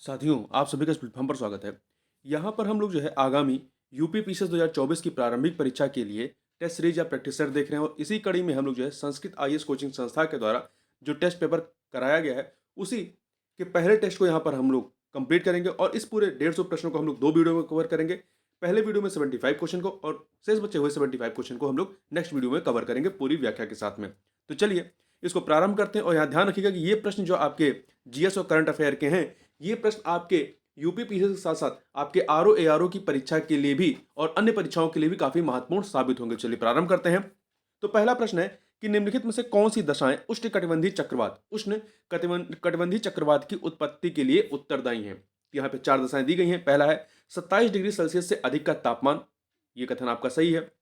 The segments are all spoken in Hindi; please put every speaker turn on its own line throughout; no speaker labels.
साथियों, आप सभी का इस प्लेटफ़ॉर्म पर स्वागत है। यहाँ पर हम लोग जो है आगामी यूपी पीसीएस 2024 की प्रारंभिक परीक्षा के लिए टेस्ट सीरीज़ या प्रैक्टिस सेट देख रहे हैं और इसी कड़ी में हम लोग जो है संस्कृत आईएएस कोचिंग संस्था के द्वारा जो टेस्ट पेपर कराया गया है, उसी के पहले टेस्ट को यहाँ पर हम लोग कंप्लीट करेंगे और इस पूरे 150 प्रश्नों को हम लोग 2 वीडियो में कवर करेंगे। पहले वीडियो में 75 क्वेश्चन को और शेष बचे हुए 75 क्वेश्चन को हम लोग नेक्स्ट वीडियो में कवर करेंगे पूरी व्याख्या के साथ में। तो चलिए इसको प्रारंभ करते हैं और यहाँ ध्यान रखिएगा कि ये प्रश्न जो आपके जीएस और करंट अफेयर के हैं, ये प्रश्न आपके यूपी पीसीएस के साथ साथ आपके आरओ एआरओ की परीक्षा के लिए भी और अन्य परीक्षाओं के लिए भी काफी महत्वपूर्ण साबित होंगे। चलिए प्रारंभ करते हैं। तो पहला प्रश्न है कि निम्नलिखित में से कौन सी दशाएं उष्ण कटिबंधीय चक्रवात की उत्पत्ति के लिए उत्तरदायी हैं। यहाँ पे 4 दशाएं दी गई हैं। पहला है 27 डिग्री सेल्सियस से अधिक का तापमान, ये कथन आपका सही है।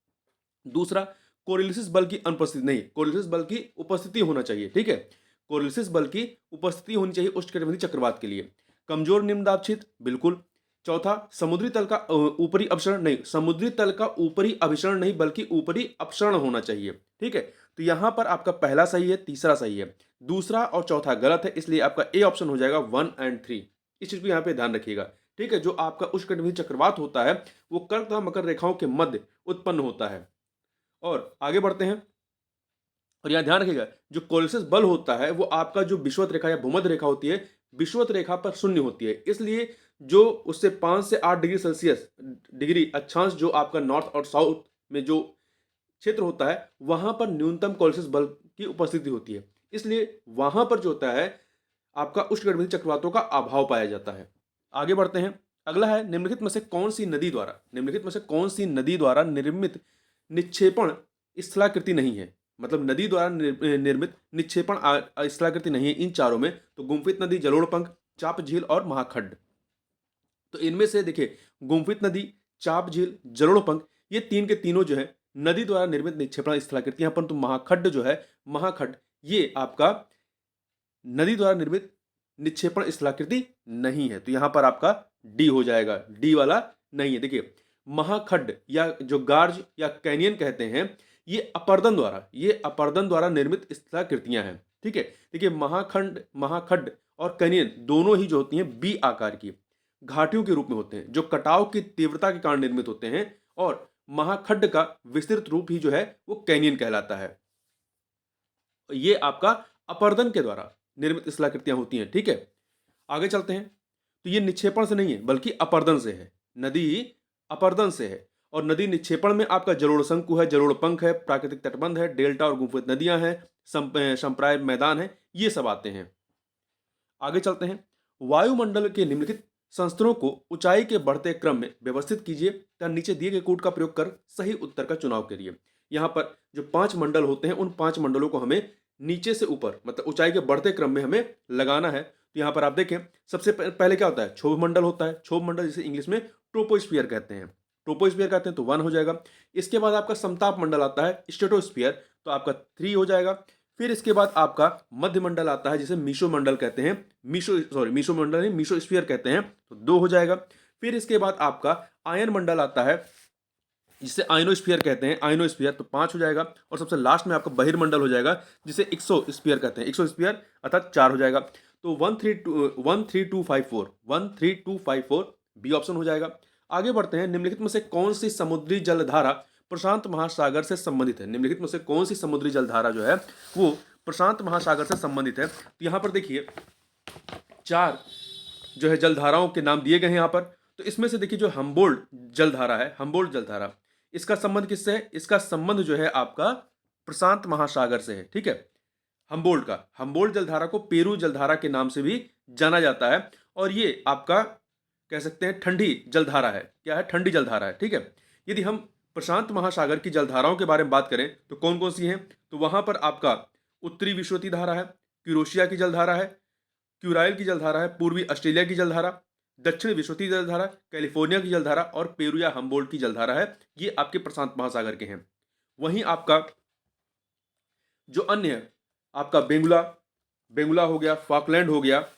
दूसरा, कोरिलेसिस बल की अनुपस्थिति, नहीं, कोरिलेसिस बल की उपस्थिति होना चाहिए, ठीक है, कोरिलेसिस बल की उपस्थिति होनी चाहिए उष्णकटिबंधीय चक्रवात के लिए। कमजोर निम्न दाब क्षेत्र, बिल्कुल। चौथा, समुद्री तल का ऊपरी अपसरण, नहीं, समुद्री तल का ऊपरी अभिसरण नहीं बल्कि ऊपरी अपसरण होना चाहिए, ठीक है। तो यहां पर आपका पहला सही है, तीसरा सही है, दूसरा और चौथा गलत है, इसलिए आपका ए ऑप्शन हो जाएगा 1 और 3। इस चीज को यहाँ पे ध्यान रखिएगा, ठीक है। जो आपका उष्णकटिबंधीय चक्रवात होता है वो कर्क तथा मकर रेखाओं के मध्य उत्पन्न होता है। और आगे बढ़ते हैं और यहां ध्यान रखिएगा, जो कोलिशस बल होता है वो आपका जो विषुवत रेखा या भूमध्य रेखा होती है, विषुवत रेखा पर शून्य होती है, इसलिए जो उससे 5 से 8 डिग्री सेल्सियस डिग्री अक्षांश जो आपका नॉर्थ और साउथ में जो क्षेत्र होता है वहां पर न्यूनतम कोलिशस बल की उपस्थिति होती है, इसलिए वहां पर जो होता है आपका उष्णकटिबंधीय चक्रवातों का अभाव पाया जाता है। आगे बढ़ते हैं। अगला है, निम्नलिखित में से कौन सी नदी द्वारा निर्मित निक्षेपण स्थलाकृति नहीं है। मतलब नदी द्वारा निर्मित निक्षेपण स्थलाकृति नहीं है इन चारों में। तो गुम्फित नदी, जलोढ़, चाप झील और महाखड्ड। तो इनमें से देखिए, गुम्फित नदी, चाप झील, जलोढ़, ये तीन के तीनों जो है नदी द्वारा निर्मित निक्षेपण स्थलाकृति हैं, परंतु महाखड्ड जो है, महाखड्ड ये आपका नदी द्वारा निर्मित निक्षेपण स्थलाकृति नहीं है। तो यहां पर आपका डी हो जाएगा, डी वाला नहीं है। देखिए, महाखड्ड या जो गार्ज या कैनियन कहते हैं, ये अपर्दन द्वारा निर्मित स्थलाकृतियां हैं, ठीक है। देखिए, महाखड्ड और कैनियन दोनों ही जो होती हैं बी आकार की घाटियों के रूप में होते हैं, जो कटाव की तीव्रता के कारण निर्मित होते हैं, और महाखड्ड का विस्तृत रूप ही जो है वो कैनियन कहलाता है। ये आपका अपर्दन के द्वारा निर्मित स्थलाकृतियां होती हैं, ठीक है। आगे चलते हैं। तो ये निक्षेपण से नहीं है बल्कि अपर्दन से है, नदी अपर्दन से है। और नदी निक्षेपण में आपका जलोढ़ शंकु है, जलोढ़ पंख है, प्राकृतिक तटबंध है, डेल्टा और गुम्फित नदियां हैं, संप्राय मैदान है, ये सब आते हैं। आगे चलते हैं। वायुमंडल के निम्नलिखित संस्तरों को ऊंचाई के बढ़ते क्रम में व्यवस्थित कीजिए तथा नीचे दिए गए कोड का प्रयोग कर सही उत्तर का चुनाव करिए। यहाँ पर जो 5 मंडल होते हैं, उन 5 मंडलों को हमें नीचे से ऊपर, मतलब ऊंचाई के बढ़ते क्रम में हमें लगाना है। तो यहाँ पर आप देखें, सबसे पहले क्या होता है, क्षोभ मंडल होता है। क्षोभ मंडल जिसे इंग्लिश में ट्रोपोस्फियर कहते हैं, तो 1 हो जाएगा। इसके बाद आपका समताप मंडल आता है, स्ट्रेटोस्फियर, तो आपका 3 हो जाएगा। फिर इसके बाद आपका मध्य मंडल आता है जिसे मीसो मंडल कहते हैं, मीसो मंडल नहीं, मीसोस्फीयर कहते हैं, तो 2 हो जाएगा। फिर इसके बाद आपका आयन मंडल आता है जिसे आइनोस्फीयर कहते हैं, आइनोस्फीयर, तो 5 हो जाएगा। और सबसे लास्ट में आपका बहिर्मंडल हो जाएगा जिसे एक्सोस्फीयर कहते हैं, एक्सोस्फीयर, अर्थात 4 हो जाएगा। तो 13254 बी ऑप्शन हो जाएगा। आगे बढ़ते हैं। निम्नलिखित में से कौन सी समुद्री जलधारा प्रशांत महासागर से संबंधित है। निम्नलिखित में से कौन सी समुद्री जलधारा जो है वो प्रशांत महासागर से संबंधित है। तो यहां पर देखिए 4 जो है जलधाराओं के नाम दिए गए हैं यहां पर। तो इसमें से देखिए, जो हम्बोल्ट जलधारा है, हम्बोल्ट जलधारा, इसका संबंध किससे है? इसका संबंध जो है आपका प्रशांत महासागर से है, ठीक है। हम्बोल्ट जलधारा को पेरू जलधारा के नाम से भी जाना जाता है, और ये आपका कह सकते हैं ठंडी जलधारा है। क्या है? ठंडी जलधारा है, ठीक है। यदि हम प्रशांत महासागर की जलधाराओं के बारे में बात करें तो कौन कौन सी हैं, तो वहां पर आपका उत्तरी विश्वती धारा है, क्यूरोशिया की जलधारा है, क्यूराइल की जलधारा है, पूर्वी ऑस्ट्रेलिया की जलधारा, दक्षिण विश्वती जलधारा, कैलिफोर्निया की जलधारा और पेरू या हम्बोल्ट की जलधारा है। ये आपके प्रशांत महासागर के हैं। वहीं आपका जो अन्य आपका बेंगुला हो गया, फॉकलैंड हो गया,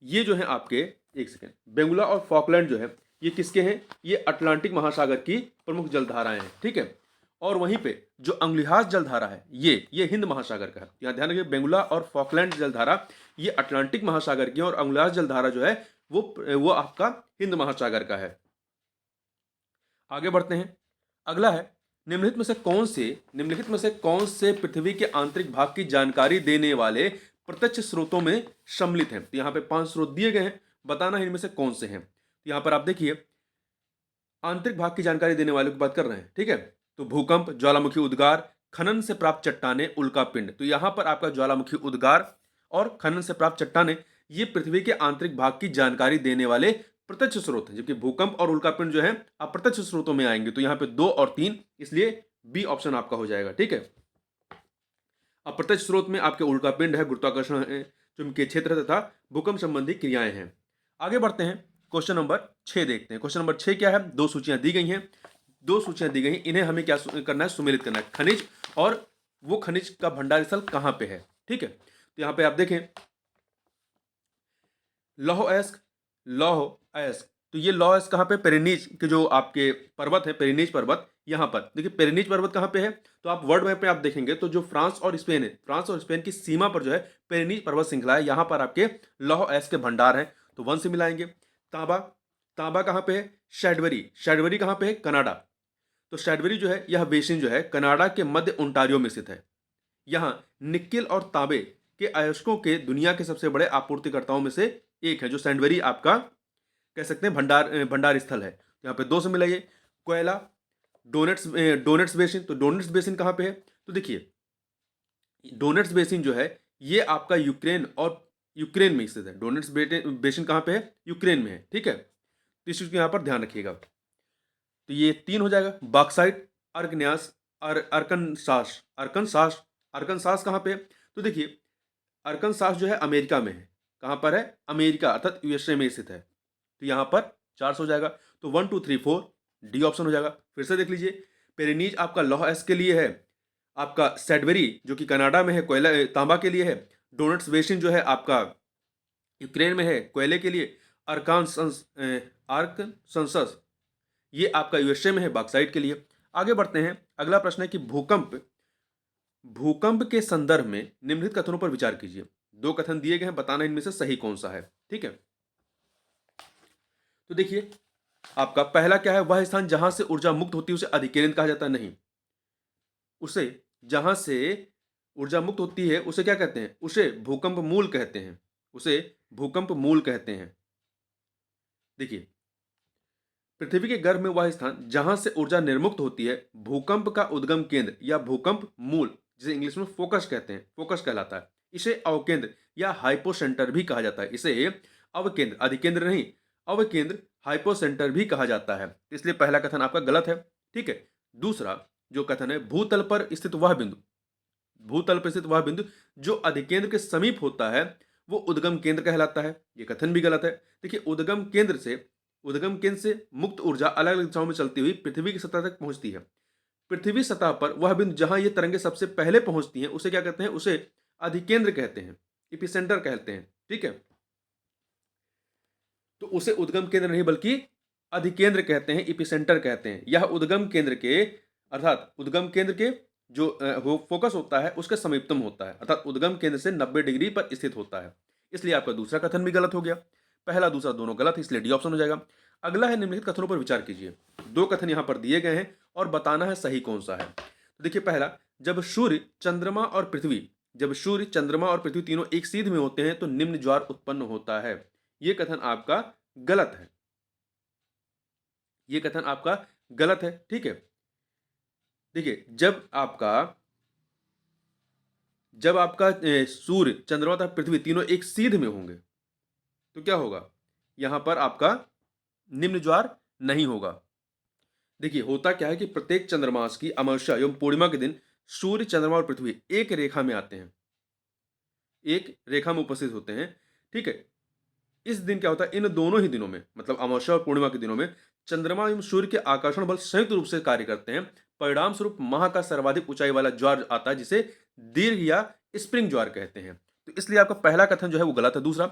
ये जो है आपके, एक सेकेंड, बेंगुला और फॉकलैंड जो है ये किसके हैं? ये अटलांटिक महासागर की प्रमुख जलधाराएं हैं, ठीक है। और वहीं पे जो अंगुलिहास जलधारा है ये हिंद महासागर का है। यहाँ ध्यान रखिए, बेंगुला और फॉकलैंड जलधारा ये अटलांटिक महासागर की है, और अंगुलिहास जलधारा जो है वो आपका हिंद महासागर का है। आगे बढ़ते हैं। अगला है, निम्नलिखित में से कौन से पृथ्वी के आंतरिक भाग की जानकारी देने वाले प्रत्यक्ष स्रोतों में सम्मिलित हैं। तो यहाँ पे 5 स्रोत दिए गए हैं, बताना है इनमें से कौन से हैं। तो यहाँ पर आप देखिए, आंतरिक भाग की जानकारी देने वालों की बात कर रहे हैं, ठीक है। तो भूकंप, ज्वालामुखी उद्गार, खनन से प्राप्त चट्टाने, उल्का पिंड। तो यहाँ पर आपका ज्वालामुखी उद्गार और खनन से प्राप्त चट्टाने ये पृथ्वी के आंतरिक भाग की जानकारी देने वाले प्रत्यक्ष स्रोत हैं, जबकि भूकंप और उल्का पिंड जो है अप्रत्यक्ष स्रोतों में आएंगे। तो यहाँ पे 2 और 3, इसलिए बी ऑप्शन आपका हो जाएगा, ठीक है। अप्रत्यक्ष स्रोत में आपके उल्का पिंड है, गुरुत्वाकर्षण है, चुंबकीय क्षेत्र तथा भूकंप संबंधी क्रियाएं हैं। आगे बढ़ते हैं, क्वेश्चन नंबर 6 देखते हैं। क्वेश्चन नंबर 6 क्या है? 2 सूचियां दी गई हैं, 2 सूचियां दी गई हैं, इन्हें हमें क्या करना है? सुमेलित करना है। खनिज और वो खनिज का भंडार स्थल कहां पे है, ठीक है। तो यहां पे आप देखें, लौह अयस्क, लौह अयस्क। तो ये लौह अयस्क कहां पे? पेरिनीज के जो आपके पर्वत है, पेरिनीज पर्वत, यहां पर देखिए पेरिनीज पर्वत कहां पे है। तो आप वर्ल्ड मैप पे आप देखेंगे तो जो फ्रांस और स्पेन है, फ्रांस और स्पेन की सीमा पर जो है पेरिनीज पर्वत श्रृंखला है, यहां पर आपके लौह अयस्क के भंडार हैं। तो 1 से मिलाएंगे। तांबा, तांबा कहां पे है? शैडबरी, शैडबरी कहां पे है? कनाडा। तो शैडबरी जो है, यह बेसिन जो है कनाडा के मध्य ओंटारियो में स्थित है। यहाँ निकेल और तांबे के अयस्कों के दुनिया के सबसे बड़े आपूर्तिकर्ताओं में से एक है, जो सैंडबरी आपका कह सकते हैं भंडार स्थल है। यहाँ पे 2 से मिलाइए। कोयला, डोनेट्स बेसिन। तो डोनेट्स बेसिन कहाँ पे है? तो देखिए, डोनेट्स बेसिन जो है ये आपका यूक्रेन में स्थित है। डोनेट्स बेसिन कहाँ पे है? यूक्रेन में है, ठीक है। तो इस चीज को यहाँ पर ध्यान रखिएगा। तो ये 3 हो जाएगा। बॉक्साइट, अर्कन्यास, अरकनसास, अरकनसास, अरकनसास कहाँ पे है? तो देखिए, अरकनसास जो है अमेरिका में है। कहाँ पर है? अमेरिका अर्थात यूएसए में स्थित है। तो यहाँ पर 4 हो जाएगा। तो 1 2 3 4 डी ऑप्शन हो जाएगा। फिर से देख लीजिए, पेरिनीज आपका लौह अयस्क के लिए है, आपका सैडबरी जो कि कनाडा में है कोयला तांबा के लिए है, डोनेट्स बेसिन जो है आपका यूक्रेन में है कोयले के लिए, आर्कसंसस ये आपका यूएसए में है बॉक्साइट के लिए। आगे बढ़ते हैं। अगला प्रश्न है कि भूकंप के संदर्भ में निम्नलिखित कथनों पर विचार कीजिए। 2 कथन दिए गए हैं, बताना इनमें से सही कौन सा है, ठीक है। तो देखिए, आपका पहला क्या है? वह स्थान जहां से ऊर्जा मुक्त होती है उसे अधिकेंद्र कहा जाता है। नहीं, उसे जहां से ऊर्जा मुक्त होती है उसे क्या कहते हैं? उसे भूकंप मूल कहते हैं, उसे भूकंप मूल कहते हैं। देखिए, पृथ्वी के गर्भ में वह स्थान जहां से ऊर्जा निर्मुक्त होती है भूकंप का उद्गम केंद्र या भूकंप मूल, जिसे इंग्लिश में फोकस कहते हैं, फोकस कहलाता है। इसे अवकेंद्र या हाइपोसेंटर भी कहा जाता है। इसे अवकेंद्र, अधिकेंद्र नहीं, अवकेंद्र, हाइपोसेंटर भी कहा जाता है। इसलिए पहला कथन आपका गलत है, ठीक है। दूसरा जो कथन है, भूतल पर स्थित वह बिंदु, भूतल पर स्थित वह बिंदु जो अधिकेंद्र के समीप होता है वो उद्गम केंद्र कहलाता है। ये कथन भी गलत है। देखिए, उद्गम केंद्र से मुक्त ऊर्जा अलग अलग दिशाओं में चलती हुई पृथ्वी की सतह तक पहुंचती है। पृथ्वी सतह पर वह बिंदु जहां ये तरंगे सबसे पहले पहुंचती हैं उसे क्या कहते हैं? उसे अधिकेंद्र कहते हैं, एपिसेंटर कहते हैं, ठीक है। तो उसे उद्गम केंद्र नहीं बल्कि अधिकेंद्र कहते हैं, एपिसेंटर कहते हैं। यह उद्गम केंद्र के अर्थात उद्गम केंद्र के जो फोकस होता है उसके समीपतम होता है, अर्थात उद्गम केंद्र से 90 डिग्री पर स्थित होता है। इसलिए आपका दूसरा कथन भी गलत हो गया। पहला दूसरा दोनों गलत, इसलिए डी ऑप्शन हो जाएगा। अगला है, निम्नलिखित कथनों पर विचार कीजिए। 2 कथन यहां पर दिए गए हैं और बताना है सही कौन सा है। तो देखिए, पहला, जब सूर्य चंद्रमा और पृथ्वी तीनों एक सीध में होते हैं तो निम्न ज्वार उत्पन्न होता है। यह कथन आपका गलत है, यह कथन आपका गलत है, ठीक है। देखिए, जब आपका सूर्य, चंद्रमा तथा पृथ्वी तीनों एक सीध में होंगे तो क्या होगा? यहां पर आपका निम्न ज्वार नहीं होगा। देखिए, होता क्या है कि प्रत्येक चंद्रमास की अमावस्या एवं पूर्णिमा के दिन सूर्य, चंद्रमा और पृथ्वी एक रेखा में आते हैं, एक रेखा में उपस्थित होते हैं, ठीक है। इस दिन क्या होता है? इन दोनों ही दिनों में, मतलब अमावस्या और पूर्णिमा के दिनों में चंद्रमा एवं सूर्य के आकर्षण बल संयुक्त रूप से कार्य करते हैं। परिणाम स्वरूप माह का सर्वाधिक ऊंचाई वाला ज्वार आता है, जिसे दीर्घ या स्प्रिंग ज्वार कहते हैं। तो इसलिए आपका पहला कथन जो है वो गलत है। दूसरा,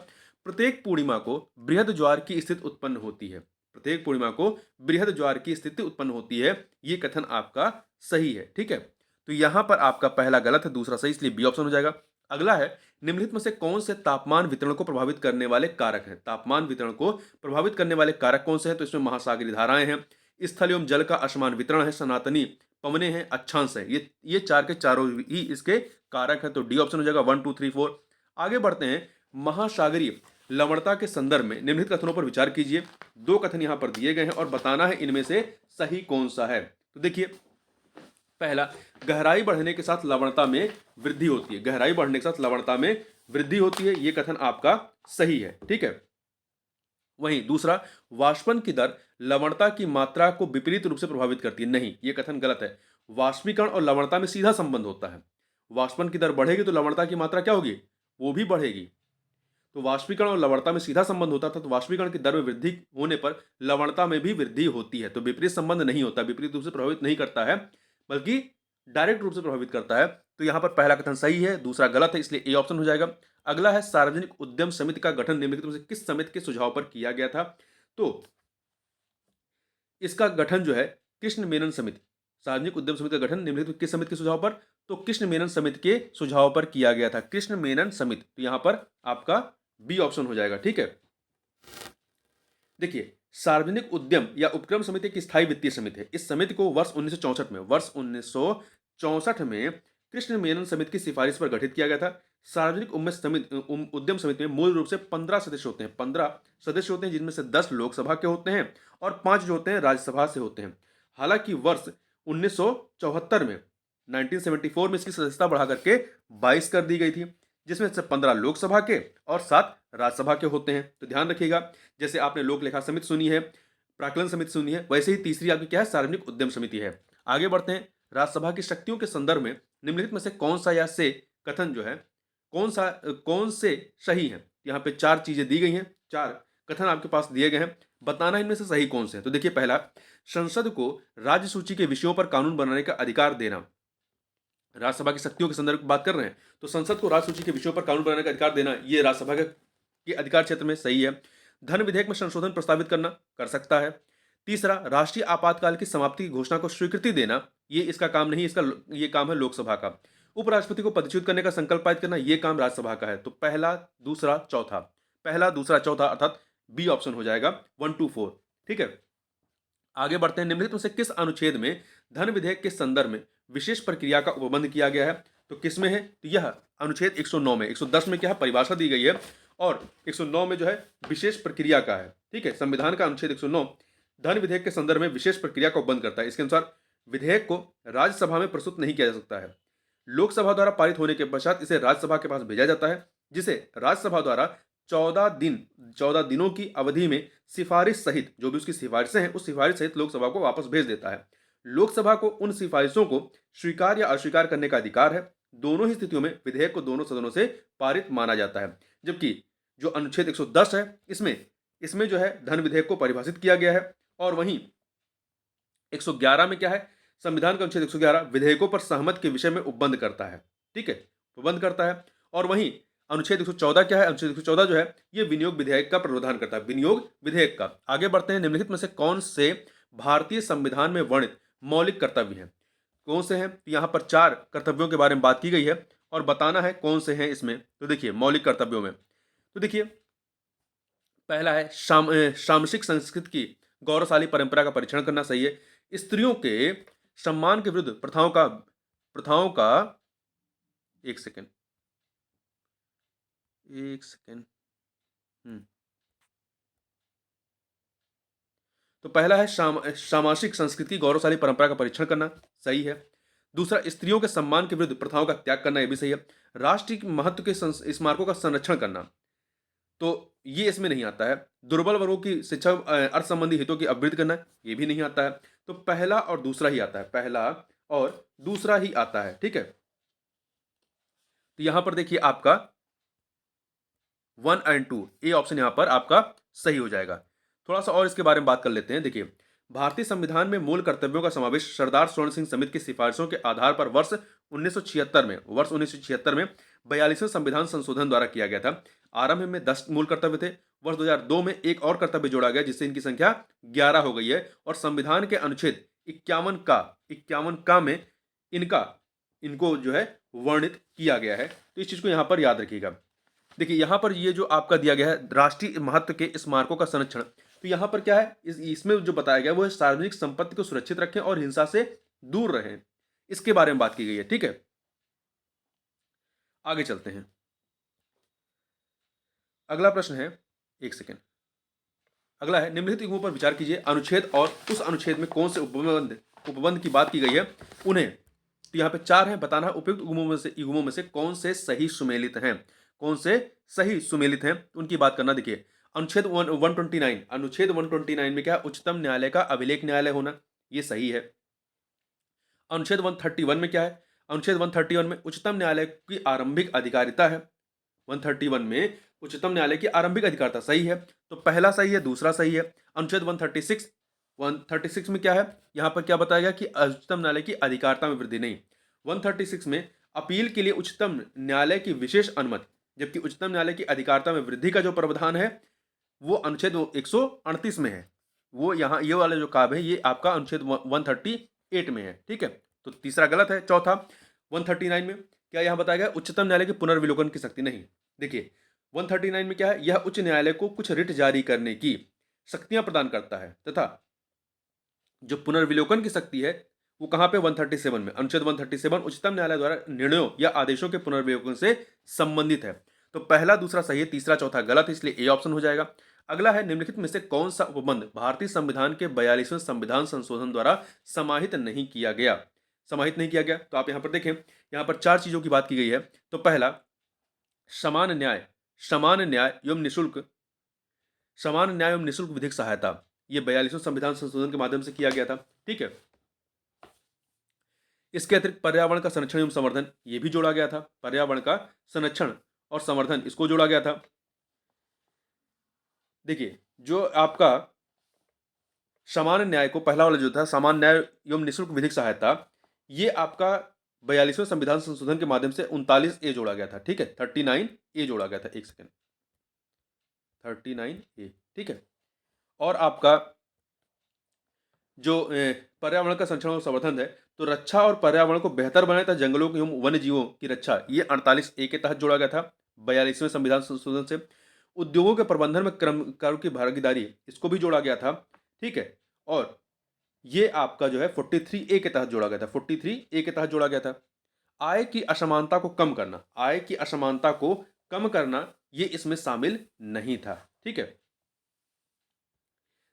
प्रत्येक पूर्णिमा को बृहद ज्वार की स्थिति उत्पन्न होती है, प्रत्येक पूर्णिमा को बृहद ज्वार की स्थिति उत्पन्न होती है, ये कथन आपका सही है, ठीक है। तो यहां पर आपका पहला गलत है, दूसरा सही, इसलिए बी ऑप्शन हो जाएगा। अगला है, निम्नलिखित में से कौन से तापमान वितरण को प्रभावित करने वाले कारक हैं? तापमान वितरण को प्रभावित करने वाले कारक कौन से हैं? तो इसमें महासागरीय धाराएं हैं, स्थल एवं जल का असमान वितरण है, सनातनी पवने हैं, अक्षांश है। ये चार के चारों ही इसके कारक हैं। तो डी ऑप्शन हो जाएगा 1 2 3 4। आगे बढ़ते हैं, महासागरीय लवणता के संदर्भ में निम्नलिखित कथनों पर विचार कीजिए। दो कथन यहां पर दिए गए हैं और बताना है इनमें से सही कौन सा है। तो देखिए, पहला, गहराई बढ़ने के साथ लवणता में वृद्धि होती है। गहराई बढ़ने के साथ लवणता में वृद्धि होती है, यह कथन आपका सही है। ठीक है। वहीं दूसरा, वाष्पन की दर लवणता की मात्रा को विपरीत रूप से प्रभावित करती है। नहीं, यह कथन गलत है। वाष्पीकरण और लवणता में सीधा संबंध होता है। वाष्पन की दर बढ़ेगी तो लवणता की मात्रा क्या होगी? वो भी बढ़ेगी। तो वाष्पीकरण और लवणता में सीधा संबंध होता था, तो वाष्पीकरण की दर में वृद्धि होने पर लवणता में भी वृद्धि होती है। तो विपरीत संबंध नहीं होता, विपरीत रूप से प्रभावित नहीं करता है, बल्कि डायरेक्ट रूप से प्रभावित करता है। तो यहां पर पहला कथन सही है, दूसरा गलत है, इसलिए ए ऑप्शन हो जाएगा। अगला है, सार्वजनिक उद्यम समिति का गठन निम्नलिखित में से किस समिति के सुझाव पर किया गया था? तो इसका गठन जो है कृष्ण मेनन समिति, सार्वजनिक उद्यम समिति का गठन निम्नलिखित किस समिति के सुझाव पर? तो कृष्ण मेनन समिति के सुझाव पर किया गया था, कृष्ण मेनन समिति। तो यहां पर आपका बी ऑप्शन हो जाएगा। ठीक है। देखिए, सार्वजनिक उद्यम या उपक्रम समिति की स्थायी वित्तीय समिति है। इस समिति को वर्ष 1964 में कृष्ण मेनन समिति की सिफारिश पर गठित किया गया था। सार्वजनिक उद्यम समिति में मूल रूप से 15 सदस्य होते हैं। 15 सदस्य होते हैं, जिनमें से 10 लोकसभा के होते हैं और 5 जो होते हैं राज्यसभा से होते हैं। हालांकि वर्ष 1974 में 1974 में इसकी सदस्यता बढ़ा करके 22 कर दी गई थी, जिसमें से 15 लोकसभा के और 7 राज्यसभा के होते हैं। तो ध्यान रखिएगा, जैसे आपने लोक लेखा समिति सुनी है, प्राक्कलन समिति सुनी है, वैसे ही तीसरी आपकी क्या है? सार्वजनिक उद्यम समिति है। आगे बढ़ते हैं, राज्यसभा की शक्तियों के संदर्भ में निम्नलिखित में से कौन सा या से कथन जो है कौन से सही है? यहाँ पे 4 चीजें दी गई हैं, 4 कथन आपके पास दिए गए हैं, बताना इनमें से सही कौन से है। तो देखिए, पहला, संसद को राज्य सूची के विषयों पर कानून बनाने का अधिकार देना। राज्यसभा की शक्तियों के संदर्भ में बात कर रहे हैं, तो संसद को राज्य सूची के विषयों पर कानून बनाने का अधिकार देना, यह राज्यसभा के अधिकार क्षेत्र में सही है। धन विधेयक में संशोधन प्रस्तावित करना, कर सकता है। तीसरा, राष्ट्रीय आपातकाल की समाप्ति की घोषणा को स्वीकृति देना, ये इसका काम नहीं, ये काम है लोकसभा का। उपराष्ट्रपति को पदच्युत करने का संकल्प पारित करना, यह काम राज्यसभा का है। तो पहला दूसरा चौथा अर्थात बी ऑप्शन हो जाएगा 1 2 4। ठीक है। आगे बढ़ते हैं, निम्नलिखित में से किस अनुच्छेद में धन विधेयक के संदर्भ में विशेष प्रक्रिया का उपबंध किया गया है? तो किसमें है? तो यह अनुच्छेद 109 में, 110 में क्या है? परिभाषा दी गई है, और 109 में जो है विशेष प्रक्रिया का है। ठीक है। संविधान का अनुच्छेद 109 धन विधेयक के संदर्भ में विशेष प्रक्रिया का उपबंध करता है। इसके अनुसार विधेयक को राज्यसभा में प्रस्तुत नहीं किया जा सकता है। लोकसभा द्वारा पारित होने के पश्चात इसे राज्यसभा के पास भेजा जाता है, जिसे राज्यसभा द्वारा 14 दिनों की अवधि में सिफारिश सहित, जो भी उसकी सिफारिशें हैं, उस सिफारिश सहित लोकसभा को वापस भेज देता है। लोकसभा को उन सिफारिशों को स्वीकार या अस्वीकार करने का अधिकार है। दोनों ही स्थितियों में विधेयक को दोनों सदनों से पारित माना जाता है। जबकि जो अनुच्छेद 110 है, इसमें जो है धन विधेयक को परिभाषित किया गया है। और वहीं 111 में क्या है? संविधान का अनुच्छेद 111 विधेयकों पर सहमत के विषय में उपबंध करता है। ठीक है, उपबंध करता है। और वहीं अनुच्छेद 114 क्या है? अनुच्छेद 114 जो है, यह विनियोग विधेयक का प्रावधान करता है, विनियोग विधेयक का। आगे बढ़ते हैं, निम्नलिखित में से कौन से भारतीय संविधान में वर्णित मौलिक कर्तव्य हैं? कौन से हैं? यहां पर 4 कर्तव्यों के बारे में बात की गई है और बताना है कौन से हैं इसमें। तो देखिए, मौलिक कर्तव्यों में तो देखिए, पहला है सामसिक संस्कृति की गौरवशाली परंपरा का परीक्षण करना, सही है। स्त्रियों के सम्मान के विरुद्ध प्रथाओं का एक सेकेंड तो पहला है सामाजिक संस्कृति की गौरवशाली परंपरा का परीक्षण करना, सही है। दूसरा, स्त्रियों के सम्मान के विरुद्ध प्रथाओं का त्याग करना, यह भी सही है। राष्ट्रीय महत्व के स्मारकों का संरक्षण करना, तो ये इसमें नहीं आता है। दुर्बल वर्गों की शिक्षा अर्थ संबंधी हितों की अभिवृद्धि करना, ये भी नहीं आता है। तो पहला और दूसरा ही आता है, पहला और दूसरा ही आता है। ठीक है। तो यहां पर देखिए, आपका 1 और 2, ए ऑप्शन यहां पर आपका सही हो जाएगा। थोड़ा सा और इसके बारे में बात कर लेते हैं। देखिए, भारतीय संविधान में मूल कर्तव्यों का समावेश सरदार स्वर्ण सिंह समिति की सिफारिशों के आधार पर वर्ष 1976 में 42वें संविधान संशोधन द्वारा किया गया था। आरंभ में 10 मूल कर्तव्य थे। वर्ष 2002 में एक और कर्तव्य जोड़ा गया, जिससे इनकी संख्या 11 हो गई है। और संविधान के अनुच्छेद 51 का में इनको जो है वर्णित किया गया है। तो इस चीज को यहां पर याद रखिएगा। देखिए यहां पर ये जो आपका दिया गया है राष्ट्रीय महत्व के स्मारकों का संरक्षण, तो यहां पर क्या है, इसमें जो बताया गया वो है सार्वजनिक संपत्ति को सुरक्षित रखें और हिंसा से दूर रहें, इसके बारे में बात की गई है। ठीक है, आगे चलते हैं। अगला प्रश्न है, एक सेकेंड, अगला है निम्नलिखित युग्मों पर विचार कीजिए, अनुच्छेद और उस अनुच्छेद में कौन से उपबंध उपबंध की बात की गई है उन्हें, तो यहाँ पे चार हैं, बताना है उपयुक्त युग्मों में से कौन से सही सुमेलित हैं, कौन से सही सुमेलित हैं उनकी बात करना। देखिए अनुच्छेद 129, अनुच्छेद 129 में क्या है, उच्चतम न्यायालय का अभिलेख न्यायालय होना, ये सही है। अनुच्छेद 131 में क्या है, अनुच्छेद 131 में उच्चतम न्यायालय की आरंभिक अधिकारिता है, 131 में उच्चतम न्यायालय की आरंभिक अधिकारिता सही है, तो पहला सही है, दूसरा सही है। अनुच्छेद 136 में क्या है, यहां पर क्या बताया गया कि उच्चतम न्यायालय की अधिकारिता में वृद्धि नहीं। 136 में अपील के लिए उच्चतम न्यायालय की विशेष अनुमति, जबकि उच्चतम न्यायालय की अधिकारिता में वृद्धि का जो प्रावधान है वो अनुच्छेद 138 में है, वो यहाँ ये वाला जो काब है ये आपका अनुच्छेद 138 में है। ठीक है, तो तीसरा गलत है। चौथा 139 में क्या यहाँ बताया गया, उच्चतम न्यायालय के पुनर्विलोकन की शक्ति नहीं। देखिए 139 में क्या है, यह उच्च न्यायालय को कुछ रिट जारी करने की शक्तियां प्रदान करता है, तथा जो पुनर्विलोकन की शक्ति है वो कहां पे, 137 में, अनुच्छेद 137 उच्चतम न्यायालय द्वारा निर्णयों या आदेशों के पुनर्विलोकन से संबंधित है। तो पहला दूसरा सही है, तीसरा चौथा गलत है, इसलिए ए ऑप्शन हो जाएगा। अगला है निम्नलिखित में से कौन सा उपबंध भारतीय संविधान के 42वें संविधान संशोधन द्वारा समाहित नहीं किया गया, समाहित नहीं किया गया। तो आप यहां पर देखें, यहां पर चार चीजों की बात की गई है। तो पहला समान न्याय, समान न्याय एवं निःशुल्क, समान न्याय एवं निःशुल्क विधिक सहायता, ये 42वें संविधान संशोधन के माध्यम से किया गया था। ठीक है, इसके अतिरिक्त पर्यावरण का संरक्षण एवं संवर्धन, ये भी जोड़ा गया था, पर्यावरण का संरक्षण और संवर्धन इसको जोड़ा गया था। देखिए जो आपका समान न्याय को पहला वाला जो था, समान न्याय एवं निःशुल्क विधिक सहायता, ये आपका 42वें संविधान संशोधन के माध्यम से 39A जोड़ा गया था। ठीक है, 39A जोड़ा गया था, एक सेकेंड, 39A। ठीक है, और आपका जो पर्यावरण का संरक्षण और संवर्धन है, तो रक्षा और पर्यावरण को बेहतर बनाए तथा जंगलों एवं वन्य जीवों की रक्षा, ये 48A के तहत जोड़ा गया था 42वें संविधान संशोधन से। उद्योगों के प्रबंधन में कर्मकारों की भागीदारी, इसको भी जोड़ा गया था। ठीक है, और ये आपका जो है 43A के तहत जोड़ा गया था, 43A के तहत जोड़ा गया था। आय की असमानता को कम करना, आय की असमानता को कम करना, ये इसमें शामिल नहीं था। ठीक है,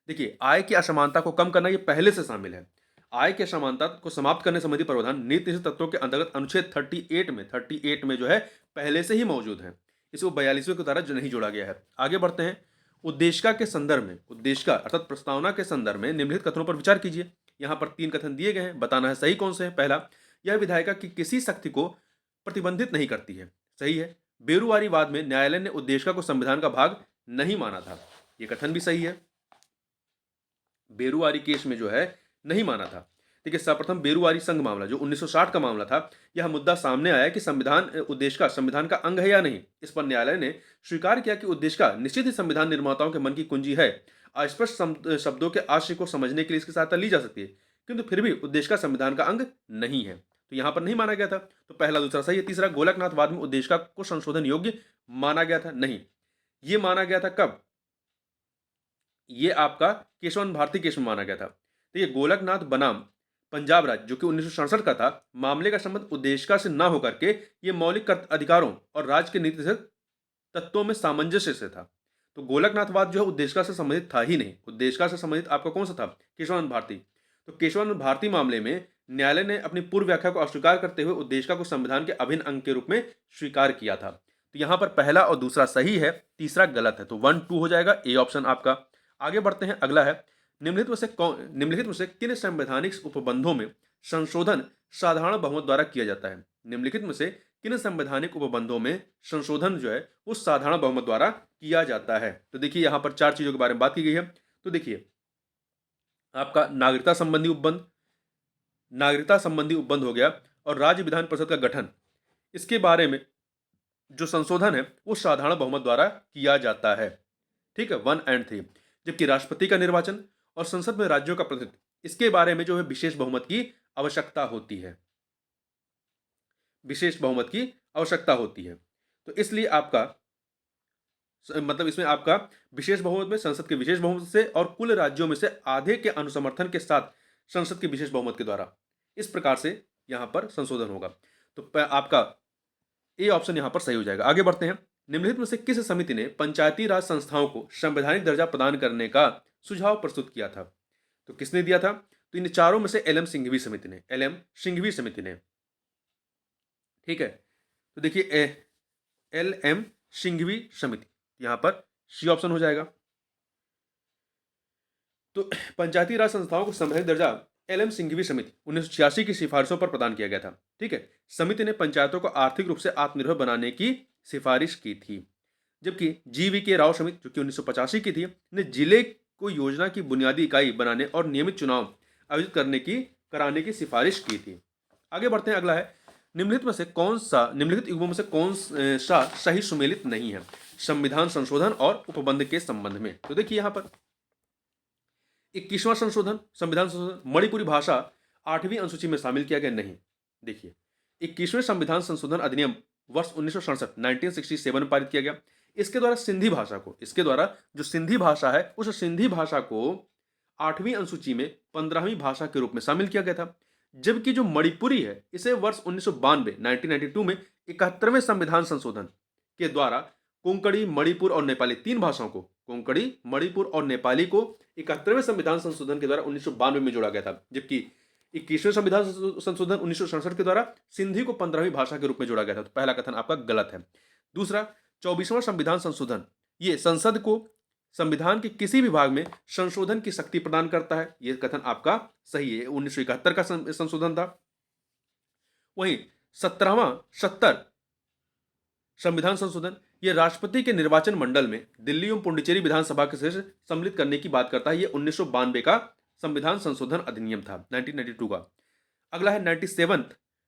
देखिए आय की असमानता को कम करना ये पहले से शामिल है। आय की असमानता को समाप्त करने संबंधी प्रावधान नीति निषेध तत्वों के अंतर्गत अनुच्छेद 38 में जो है पहले से ही मौजूद है, इसको 42वें के द्वारा जो नहीं जोड़ा गया है। आगे बढ़ते हैं, उद्देशिका के संदर्भ में, उद्देशिका अर्थात प्रस्तावना के संदर्भ में निम्नलिखित कथनों पर विचार कीजिए। यहाँ पर 3 कथन दिए गए हैं, बताना है सही कौन से हैं। पहला, यह विधायिका की किसी शक्ति को प्रतिबंधित नहीं करती है, सही है। बेरुवारीवाद में न्यायालय ने उद्देशिका को संविधान का भाग नहीं माना था, ये कथन भी सही है। बेरुवारी केस में जो है नहीं माना था। देखिए सर्वप्रथम बेरुवारी संघ मामला जो 1960 का मामला था, यह मुद्दा सामने आया कि संविधान उद्देशिका संविधान का अंग है या नहीं। इस पर न्यायालय ने स्वीकार किया कि उद्देशिका निश्चित ही संविधान निर्माताओं के मन की कुंजी है, अस्पष्ट शब्दों के आशय को समझने के लिए इसकी सहायता ली जा सकती है, किंतु फिर भी उद्देशिका संविधान का अंग नहीं है, तो यहां पर नहीं माना गया था। तो पहला दूसरा सही है। तीसरा, गोलकनाथवाद में उद्देशिका को संशोधन योग्य माना गया था, नहीं। ये माना गया था कब, ये आपका केशवन भारती केस में माना गया था। तो ये गोलकनाथ बनाम पंजाब राज्य जो कि 1967 का था, मामले का संबंध उद्देशिका से न होकर के ये मौलिक अधिकारों और राज्य के नीति तत्वों में सामंजस्य से था। तो गोलकनाथवाद जो है उद्देशिका से संबंधित था ही नहीं। उद्देशिका से संबंधित आपका कौन सा था, केशवानंद भारती। तो केशवानंद भारती मामले में न्यायालय ने अपनी पूर्व व्याख्या को अस्वीकार करते हुए उद्देशिका को संविधान के अभिन्न अंग के रूप में स्वीकार किया था। तो यहां पर पहला और दूसरा सही है, तीसरा गलत है, तो 1 2 हो जाएगा, ए ऑप्शन आपका। आगे बढ़ते हैं, अगला है निम्नलिखित में से किन संवैधानिक उपबंधों में संशोधन साधारण बहुमत द्वारा किया जाता है। निम्नलिखित में से किन संवैधानिक उपबंधों में संशोधन जो है वो साधारण बहुमत द्वारा किया जाता है। तो देखिए यहां पर 4 चीजों के बारे में बात की गई है। तो देखिए आपका नागरिकता संबंधी उपबंध, नागरिकता संबंधी उपबंध हो गया, और राज्य विधान परिषद का गठन, इसके बारे में जो संशोधन है वो साधारण बहुमत द्वारा किया जाता है। ठीक है, 1 और 3। जबकि राष्ट्रपति का निर्वाचन और संसद में राज्यों का प्रतिनिधित्व, इसके बारे में जो है विशेष बहुमत की आवश्यकता होती है, विशेष बहुमत की आवश्यकता होती है। तो इसलिए आपका मतलब इसमें आपका विशेष बहुमत में, संसद के विशेष बहुमत से और कुल राज्यों में से आधे के अनुसमर्थन के साथ संसद के विशेष बहुमत के द्वारा, इस प्रकार से यहां पर संशोधन होगा। तो आपका ए ऑप्शन यहां पर सही हो जाएगा। आगे बढ़ते हैं। निम्नलिखित में से किस समिति ने पंचायती राज संस्थाओं को संवैधानिक दर्जा प्रदान करने का सुझाव प्रस्तुत किया था? तो किसने दिया था? तो इन चारों में से एल एम सिंघवी समिति ने, एल एम सिंघवी समिति ने। ठीक है, तो देखिए एल एम सिंघवी समिति, यहां पर सी ऑप्शन हो जाएगा। तो पंचायती राज संस्थाओं को संवैधानिक दर्जा एल एम सिंघवी समिति 1986 की सिफारिशों पर प्रदान किया गया था। ठीक है, समिति ने पंचायतों को आर्थिक रूप से आत्मनिर्भर बनाने की सिफारिश की थी, जबकि जी वी के राव समिति जो कि 1985 की थी ने जिले को योजना की बुनियादी इकाई बनाने और नियमित चुनाव आयोजित कराने की सिफारिश की थी। आगे बढ़ते हैं। अगला है, निम्नलिखित युग्मों में से कौन सा सही सुमेलित नहीं है संविधान संशोधन और उपबंध के संबंध में? तो देखिए यहां पर 21वां संशोधन, संविधान संशोधन, मणिपुरी भाषा 8वीं अनुसूची में शामिल किया गया नहीं। देखिए 21वें संविधान संशोधन अधिनियम वर्ष 1967 1967 में पारित किया गया। इसके द्वारा सिंधी भाषा को, इसके द्वारा जो सिंधी भाषा है उस सिंधी भाषा को 8वीं अनुसूची में 15वीं भाषा के रूप में शामिल किया गया था। जबकि जो मणिपुरी है इसे वर्ष 1992 1992 में 71वें संविधान संशोधन के द्वारा कोंकणी, मणिपुर और नेपाली, तीन भाषाओं को, कोंकणी, मणिपुर और नेपाली को 71वें संविधान संशोधन के द्वारा 1992 में जोड़ा गया था। जबकि 21वें संविधान संशोधन 1967 के द्वारा सिंधी को 15वीं भाषा के रूप में जोड़ा गया था। तो पहला कथन आपका गलत है। दूसरा, 24वां संविधान संशोधन ये संसद को संविधान के किसी भी भाग में संशोधन की शक्ति प्रदान करता है, यह कथन आपका सही है। 1971 का संशोधन था। वहीं 70 संविधान संशोधन यह राष्ट्रपति के निर्वाचन मंडल में दिल्ली एवं पुडुचेरी विधानसभा के सदस्य सम्मिलित करने की बात करता है। यह 1992 का संविधान संशोधन अधिनियम था, 1992 का। अगला है 97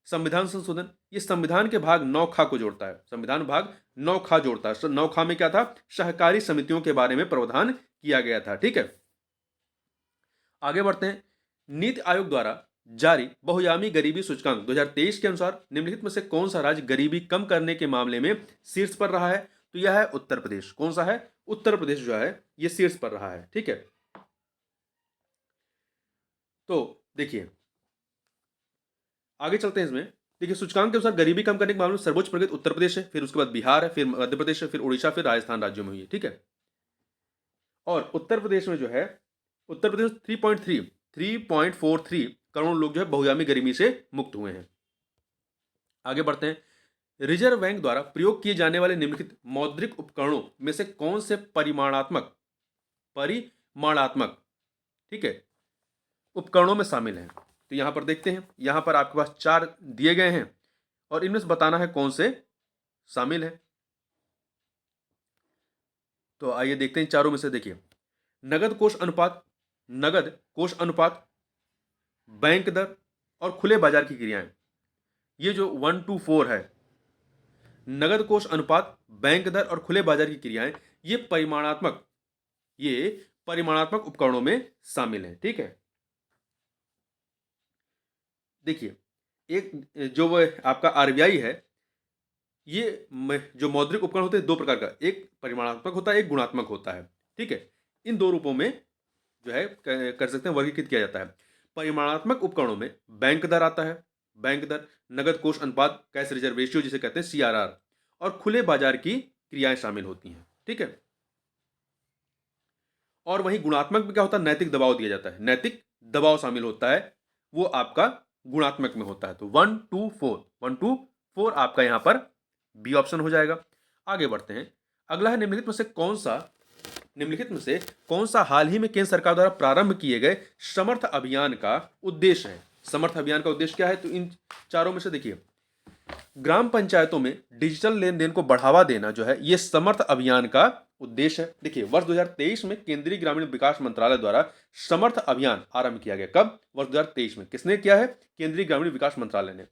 संविधान संशोधन, यह संविधान के भाग 9 खा को जोड़ता है। संविधान भाग 9 खा जोड़ता है। 9 खा में क्या था? सहकारी समितियों के बारे में प्रावधान किया गया था। ठीक है, आगे बढ़ते हैं। नीति आयोग द्वारा जारी बहुआयामी गरीबी सूचकांक 2023 के अनुसार निम्नलिखित में से कौन सा राज्य गरीबी कम करने के मामले में शीर्ष पर रहा है? तो यह है उत्तर प्रदेश। कौन सा है? उत्तर प्रदेश जो है यह शीर्ष पर रहा है। ठीक है, तो देखिए आगे चलते हैं। इसमें देखिए सूचकांक के अनुसार गरीबी कम करने के मामले में सर्वोच्च प्रगति उत्तर प्रदेश है, फिर उसके बाद बिहार है, फिर मध्य प्रदेश है, फिर उड़ीसा, फिर राजस्थान राज्यों में हुई है। ठीक है, और उत्तर प्रदेश में जो है, उत्तर प्रदेश 3.43 करोड़ लोग जो है बहुआयामी गरीबी से मुक्त हुए हैं। आगे बढ़ते हैं। रिजर्व बैंक द्वारा प्रयोग किए जाने वाले निम्नलिखित मौद्रिक उपकरणों में से कौन से परिमाणात्मक ठीक है उपकरणों में शामिल हैं? तो यहां पर देखते हैं, यहां पर आपके पास 4 दिए गए हैं और इनमें से बताना है कौन से शामिल है। तो आइए देखते हैं चारों में से। देखिए नगद कोष अनुपात, बैंक दर और खुले बाजार की क्रियाएं, ये जो 1 to 4 है, नगद कोष अनुपात, बैंक दर और खुले बाजार की क्रियाएं, ये परिमाणात्मक उपकरणों में शामिल हैं। ठीक है, देखिए एक जो आपका आरबीआई है, ये जो मौद्रिक उपकरण होते हैं 2 प्रकार का, एक परिमाणात्मक होता है, एक गुणात्मक होता है। ठीक है, इन 2 रूपों में जो है कर सकते हैं, वर्गीकृत किया जाता है। परिमाणात्मक उपकरणों में बैंक दर आता है, बैंक दर, नगद कोष अनुपात, कैश रिजर्व रेशियो जिसे कहते हैं सीआरआर, और खुले बाजार की क्रियाएं शामिल होती हैं। ठीक है, और वहीं गुणात्मक में क्या होता है? नैतिक दबाव दिया जाता है, नैतिक दबाव शामिल होता है, वो आपका गुणात्मक में होता है। तो 1 to 4 आपका यहां पर बी ऑप्शन हो जाएगा। आगे बढ़ते हैं। अगला है निम्नलिखित में से कौन सा हाल ही में केंद्र सरकार द्वारा प्रारंभ किए गए समर्थ अभियान का उद्देश्य है? समर्थ अभियान का उद्देश्य क्या है? तो इन चारों में से देखिए, ग्राम पंचायतों में डिजिटल लेन देन को बढ़ावा देना जो है यह समर्थ अभियान का उद्देश्य है। देखिए वर्ष 2023 में केंद्रीय ग्रामीण विकास मंत्रालय द्वारा समर्थ अभियान आरंभ किया गया। कब? वर्ष 2023 में। किसने किया है? केंद्रीय ग्रामीण विकास मंत्रालय ने,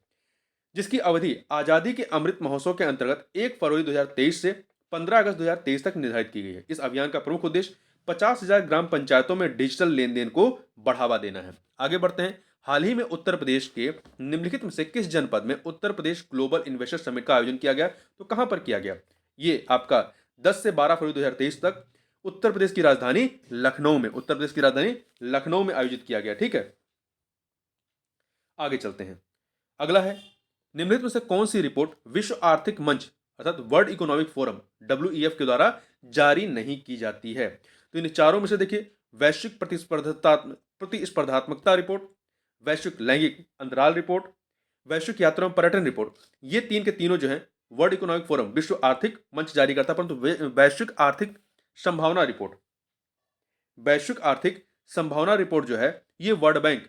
जिसकी अवधि आजादी के अमृत महोत्सव के अंतर्गत 1 फरवरी 2023 से 15 अगस्त 2023 तक निर्धारित की गई है। इस अभियान का प्रमुख उद्देश्य 50,000 ग्राम पंचायतों में डिजिटल लेन देन को बढ़ावा देना है। आगे बढ़ते हैं। हाल ही में उत्तर प्रदेश के निम्नलिखित में से किस जनपद में Uttar Pradesh global investor summit का आयोजन किया गया? तो कहां पर किया गया? ये आपका 10 से 12 फरवरी 2023 तक उत्तर प्रदेश की राजधानी लखनऊ में, उत्तर प्रदेश की राजधानी लखनऊ में आयोजित किया गया। ठीक है, आगे चलते हैं। अगला है, निम्नलिखित में से कौन सी रिपोर्ट विश्व आर्थिक मंच अर्थात वर्ल्ड इकोनॉमिक फोरम WEF के द्वारा जारी नहीं की जाती है? तो इन चारों में से देखिए, वैश्विक प्रतिस्पर्धात्मकता रिपोर्ट, वैश्विक लैंगिक अंतराल रिपोर्ट, वैश्विक यात्रा एवं पर्यटन रिपोर्ट, ये तीन के तीनों जो है वर्ल्ड इकोनॉमिक फोरम विश्व आर्थिक मंच जारी करता है, परंतु वैश्विक आर्थिक संभावना रिपोर्ट, वैश्विक आर्थिक संभावना रिपोर्ट जो है ये वर्ल्ड बैंक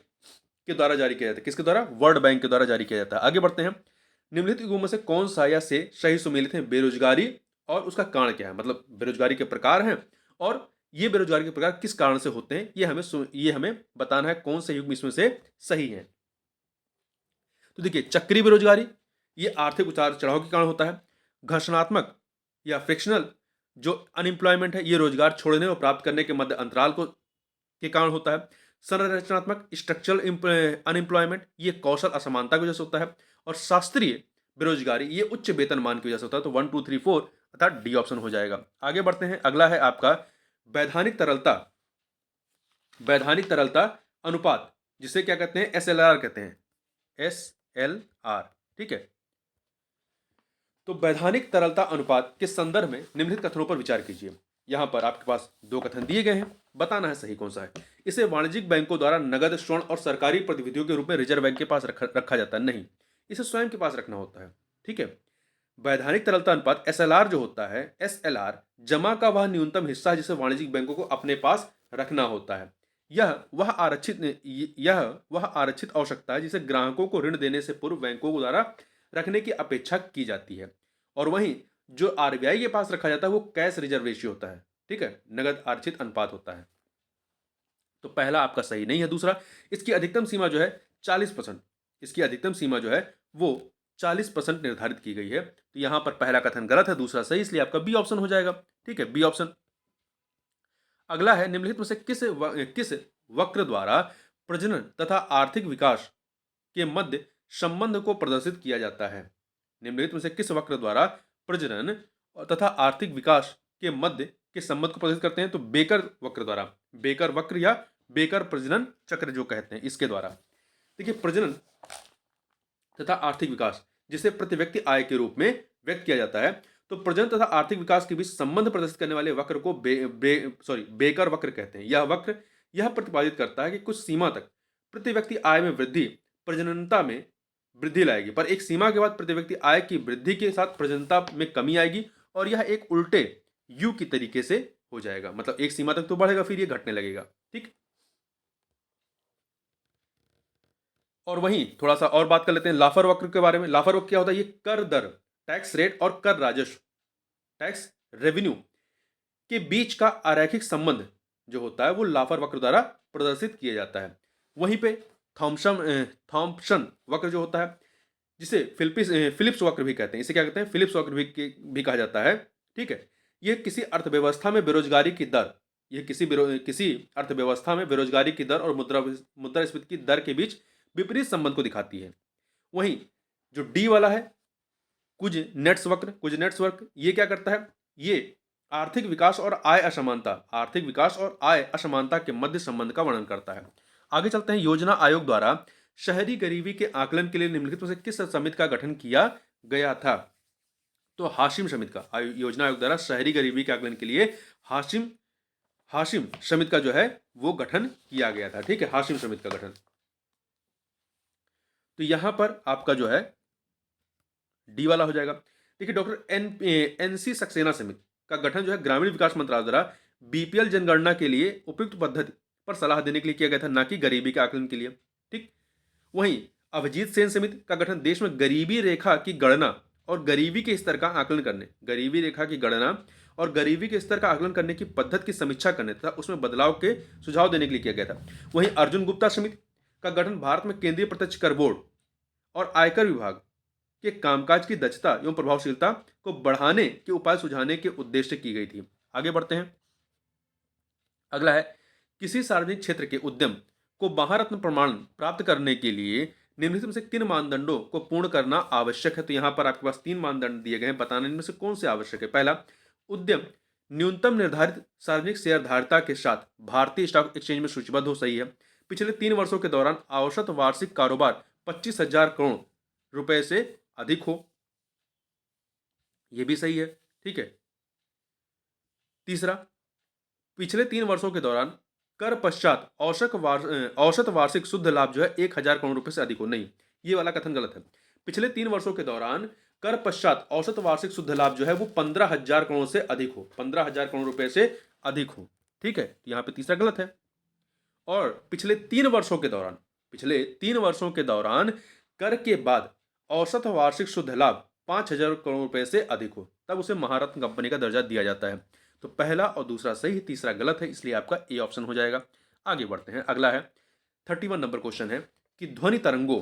के द्वारा जारी किया जाता है। किसके द्वारा? वर्ल्ड बैंक के द्वारा जारी किया जाता है। आगे बढ़ते हैं। निम्नलिखित युगों में से कौन सा या से सही सुमेलित है बेरोजगारी और उसका कारण क्या है? मतलब बेरोजगारी के प्रकार हैं और ये बेरोजगारी के प्रकार किस कारण से होते हैं, ये हमें बताना है कौन से युग में इसमें से सही है। तो देखिए, चक्रीय बेरोजगारी ये आर्थिक उतार चढ़ाव के कारण होता है। घर्षणात्मक या फ्रिक्शनल जो अनएम्प्लॉयमेंट है ये रोजगार छोड़ने और प्राप्त करने के मध्य अंतराल को के कारण होता है। संरचनात्मक स्ट्रक्चरल अनएम्प्लॉयमेंट ये कौशल असमानता की वजह से होता है। और शास्त्रीय बेरोजगारी ये उच्च वेतन मान की वजह से होता है। तो 1 2 3 4 अर्थात डी ऑप्शन हो जाएगा। आगे बढ़ते हैं। अगला है आपका वैधानिक तरलता, वैधानिक तरलता अनुपात, जिसे क्या कहते हैं? SLR कहते हैं, SLR। ठीक है, तो वैधानिक तरलता अनुपात के संदर्भ में निम्नलिखित कथनों पर विचार कीजिए। यहां पर आपके पास दो कथन दिए गए हैं, बताना है सही कौन सा है। इसे वाणिज्यिक बैंकों द्वारा नगद, स्वर्ण और सरकारी प्रतिनिधियों के रूप में रिजर्व बैंक के पास रखा जाता है, नहीं, इसे स्वयं के पास रखना होता है। ठीक है, वैधानिक तरलता अनुपात SLR जो होता है, SLR जमा का वह न्यूनतम हिस्सा है जिसे वाणिज्यिक बैंकों को अपने पास रखना होता है। यह वह आरक्षित आवश्यकता है जिसे ग्राहकों को ऋण देने से पूर्व बैंकों द्वारा रखने की अपेक्षा की जाती है। और वहीं जो RBI के पास रखा जाता है वो कैश रिजर्व रेशियो होता है। ठीक है, नगद आरक्षित अनुपात होता है। तो पहला आपका सही नहीं है। दूसरा, इसकी अधिकतम सीमा जो है 40%, इसकी अधिकतम सीमा जो है वो 40% निर्धारित की गई है। तो यहां पर पहला कथन गलत है, दूसरा सही, इसलिए आपका बी ऑप्शन हो जाएगा। ठीक है, बी ऑप्शन। अगला है, निम्नलिखित में से किस वक्र द्वारा प्रजनन तथा आर्थिक विकास के मध्य संबंध को प्रदर्शित किया जाता है? निम्नलिखित में से किस वक्र द्वारा प्रजनन तथा आर्थिक विकास के मध्य के संबंध को प्रदर्शित करते हैं? तो बेकर वक्र द्वारा, बेकर वक्र या बेकर प्रजनन चक्र जो कहते हैं, इसके द्वारा। देखिए, प्रजनन तथा आर्थिक विकास जिसे प्रति व्यक्ति आय के रूप में व्यक्त किया जाता है, तो प्रजनन तथा आर्थिक विकास के बीच संबंध प्रदर्शित करने वाले वक्र को बेकर वक्र कहते हैं। यह वक्र यह प्रतिपादित करता है कि कुछ सीमा तक प्रति व्यक्ति आय में वृद्धि प्रजननता में वृद्धि लाएगी, पर एक सीमा के बाद प्रति व्यक्ति आय की वृद्धि के साथ प्रजननता में कमी आएगी, और यह एक उल्टे यू की तरीके से हो जाएगा। मतलब एक सीमा तक तो बढ़ेगा, फिर ये घटने लगेगा। ठीक, और वहीं थोड़ा सा और बात कर लेते हैं लाफर वक्र के बारे में। लाफर वक्र क्या होता है? ये कर दर, टैक्स रेट और कर राजस्व, टैक्स रेवेन्यू के बीच का अरैखिक संबंध जो होता है वो लाफर वक्र द्वारा प्रदर्शित किया जाता है। वहीं पे थॉम्पसन वक्र जो होता है, जिसे फिलिप्स वक्र भी कहते हैं, इसे क्या कहते हैं? फिलिप्स वक्र भी कहा जाता है। ठीक है, यह किसी अर्थव्यवस्था में बेरोजगारी की दर, यह किसी अर्थव्यवस्था में बेरोजगारी की दर और मुद्रास्फीति की दर के बीच विपरीत संबंध को दिखाती है। वहीं जो डी वाला है, कुजनेट्स वक्र, ये क्या करता है? ये आर्थिक विकास और आय असमानता, आर्थिक विकास और आय असमानता के मध्य संबंध का वर्णन करता है। आगे चलते हैं। योजना आयोग द्वारा शहरी गरीबी के आकलन के लिए निम्नलिखित में से किस समिति का गठन किया गया था? तो हाशिम समिति का, योजना आयोग द्वारा शहरी गरीबी के आकलन के लिए हाशिम समिति का जो है वो गठन किया गया था। ठीक है, हाशिम समिति का गठन। तो यहां पर आपका जो है डी वाला हो जाएगा। देखिए, डॉक्टर NC सक्सेना समिति का गठन जो है ग्रामीण विकास मंत्रालय द्वारा BPL जनगणना के लिए उपयुक्त पद्धति पर सलाह देने के लिए किया गया था, ना कि गरीबी के आकलन के लिए। ठीक, वहीं अभिजीत सेन समिति का गठन देश में गरीबी रेखा की गणना और गरीबी के स्तर का आकलन करने, गरीबी रेखा की गणना और गरीबी के स्तर का आकलन करने की पद्धति की समीक्षा करने तथा उसमें बदलाव के सुझाव देने के लिए किया गया था। वहीं अर्जुन गुप्ता समिति का गठन भारत में केंद्रीय प्रत्यक्ष कर बोर्ड और आयकर विभाग के कामकाज की दक्षता एवं प्रभावशीलता को बढ़ाने के उपाय सुझाने के उद्देश्य की गई थी। आगे बढ़ते हैं। अगला है, किसी सार्वजनिक क्षेत्र के उद्यम को महारत्न प्रमाण प्राप्त करने के लिए निम्नलिखित में से किन मानदंडों को पूर्ण करना आवश्यक है? तो यहाँ पर आपके पास 3 मानदंड दिए गए हैं, बताना इनमें से कौन से आवश्यक है। पहला, उद्यम न्यूनतम निर्धारित सार्वजनिक शेयरधारिता के साथ भारतीय स्टॉक एक्सचेंज में सूचीबद्ध हो, सही है। पिछले 3 वर्षों के दौरान औसत वार्षिक कारोबार 25,000 करोड़ रुपए से अधिक हो, यह भी सही है, ठीक है। तीसरा, पिछले 3 वर्षों के दौरान कर पश्चात औसत वार्षिक शुद्ध लाभ जो है 1,000 करोड़ रुपए से अधिक हो, नहीं, ये वाला कथन गलत है। पिछले 3 वर्षों के दौरान कर पश्चात औसत वार्षिक शुद्ध लाभ जो है वो 15,000 करोड़ से अधिक हो, 15,000 करोड़ रुपए से अधिक हो, ठीक है। यहाँ पे तीसरा गलत है। और पिछले 3 वर्षों के दौरान कर के बाद औसत वार्षिक शुद्ध लाभ 5,000 करोड़ रुपए से अधिक हो, तब उसे महारत्न कंपनी का दर्जा दिया जाता है। तो पहला और दूसरा सही, तीसरा गलत है, इसलिए आपका ए ऑप्शन हो जाएगा। आगे बढ़ते हैं, अगला है 31 नंबर क्वेश्चन है कि ध्वनि तरंगों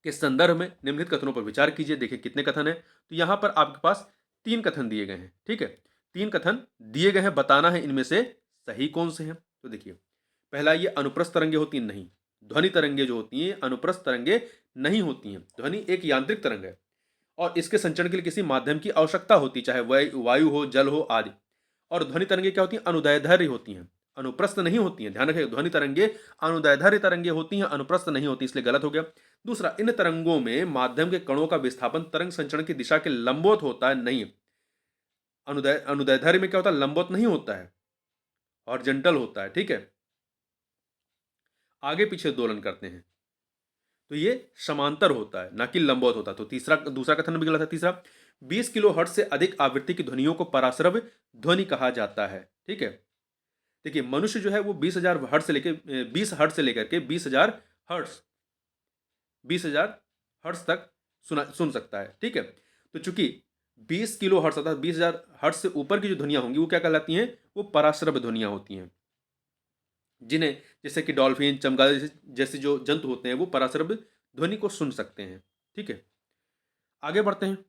के संदर्भ में निम्नलिखित कथनों पर विचार कीजिए। देखिए कितने कथन है, तो यहां पर आपके पास 3 कथन दिए गए हैं, ठीक है। 3 कथन दिए गए हैं, बताना है इनमें से सही कौन से हैं। तो देखिए, पहला, ये अनुप्रस्थ तरंगे होती हैं, नहीं, ध्वनि तरंगे जो होती हैं अनुप्रस्थ तरंगे नहीं होती हैं। ध्वनि एक यांत्रिक तरंग है और इसके संचरण के लिए किसी माध्यम की आवश्यकता होती, चाहे वायु हो, जल हो आदि। और ध्वनि तरंगे क्या होती हैं? अनुदैर्ध्य होती हैं, अनुप्रस्थ नहीं होती हैं। ध्यान रखिए, ध्वनि तरंगे अनुदैर्ध्य तरंगे होती हैं, अनुप्रस्थ नहीं होती, इसलिए गलत हो गया। दूसरा, इन तरंगों में माध्यम के कणों का विस्थापन तरंग संचरण की दिशा के लंबवत होता है, नहीं। अनुदैर्ध्य में क्या होता है? लंबवत नहीं होता है, हॉरिजॉन्टल होता है, ठीक है। आगे पीछे दोलन करते हैं तो ये समांतर होता है, ना कि लंबवत होता है। तो दूसरा कथन भी गलत है। तीसरा, 20 किलो हर्ट्ज से अधिक आवृत्ति की ध्वनियों को पराश्रव्य ध्वनि कहा जाता है, ठीक है। देखिए, मनुष्य जो है वो 20,000 हर्ट्ज से लेकर 20 हर्ट्ज से लेकर के 20,000 हर्ट्ज तक सुन सकता है, ठीक है। तो चूंकि 20 किलो हर्ट्ज अर्थात 20,000 हर्ट्ज से ऊपर की जो ध्वनियां होंगी वो क्या कहलाती हैं? वो पराश्रव्य ध्वनियां होती हैं, जिन्हें जैसे कि डॉल्फिन, चमगादड़ जैसे जो जंतु होते हैं वो पराश्रव्य ध्वनि को सुन सकते हैं, ठीक है। आगे बढ़ते हैं तो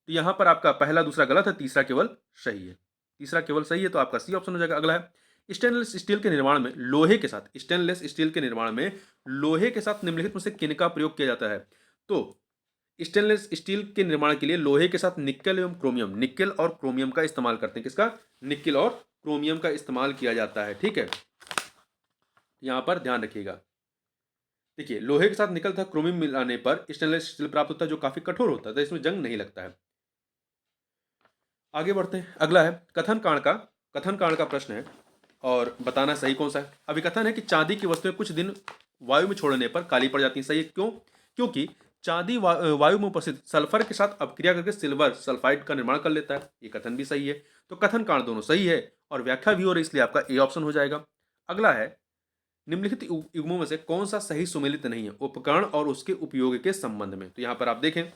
यहां पर आपका पहला दूसरा गलत है, तीसरा केवल सही है। तीसरा केवल सही है तो आपका सी ऑप्शन हो जाएगा। अगला है, स्टेनलेस स्टील के निर्माण में लोहे के साथ निम्नलिखित में से किनका प्रयोग किया जाता है? तो स्टेनलेस स्टील के निर्माण के लिए लोहे के साथ निक्केल और क्रोमियम का इस्तेमाल करते हैं। किसका? निक्केल और क्रोमियम का इस्तेमाल किया जाता है, ठीक है। यहां पर ध्यान रखिएगा। देखिए, लोहे के साथ निकल तथा क्रोमियम मिलाने पर स्टेनलेस स्टील प्राप्त होता है जो काफी कठोर होता है, तो इसमें जंग नहीं लगता है। आगे बढ़ते हैं, अगला है कथन कांड का प्रश्न है और बताना सही कौन सा है। अभिकथन है कि चांदी की वस्तुएं कुछ दिन वायु में छोड़ने पर काली पड़ जाती हैं, सही है। क्यों? क्योंकि चांदी वायु में उपस्थित सल्फर के साथ अपक्रिया करके सिल्वर सल्फाइड का निर्माण कर लेता है, ये कथन भी सही है। तो कथन कांड दोनों सही है और व्याख्या भी हो रही, इसलिए आपका ए ऑप्शन हो जाएगा। अगला है, निम्नलिखित युग्मों में से कौन सा सही सुमेलित नहीं है उपकरण और उसके उपयोग के संबंध में? तो यहां पर आप देखें,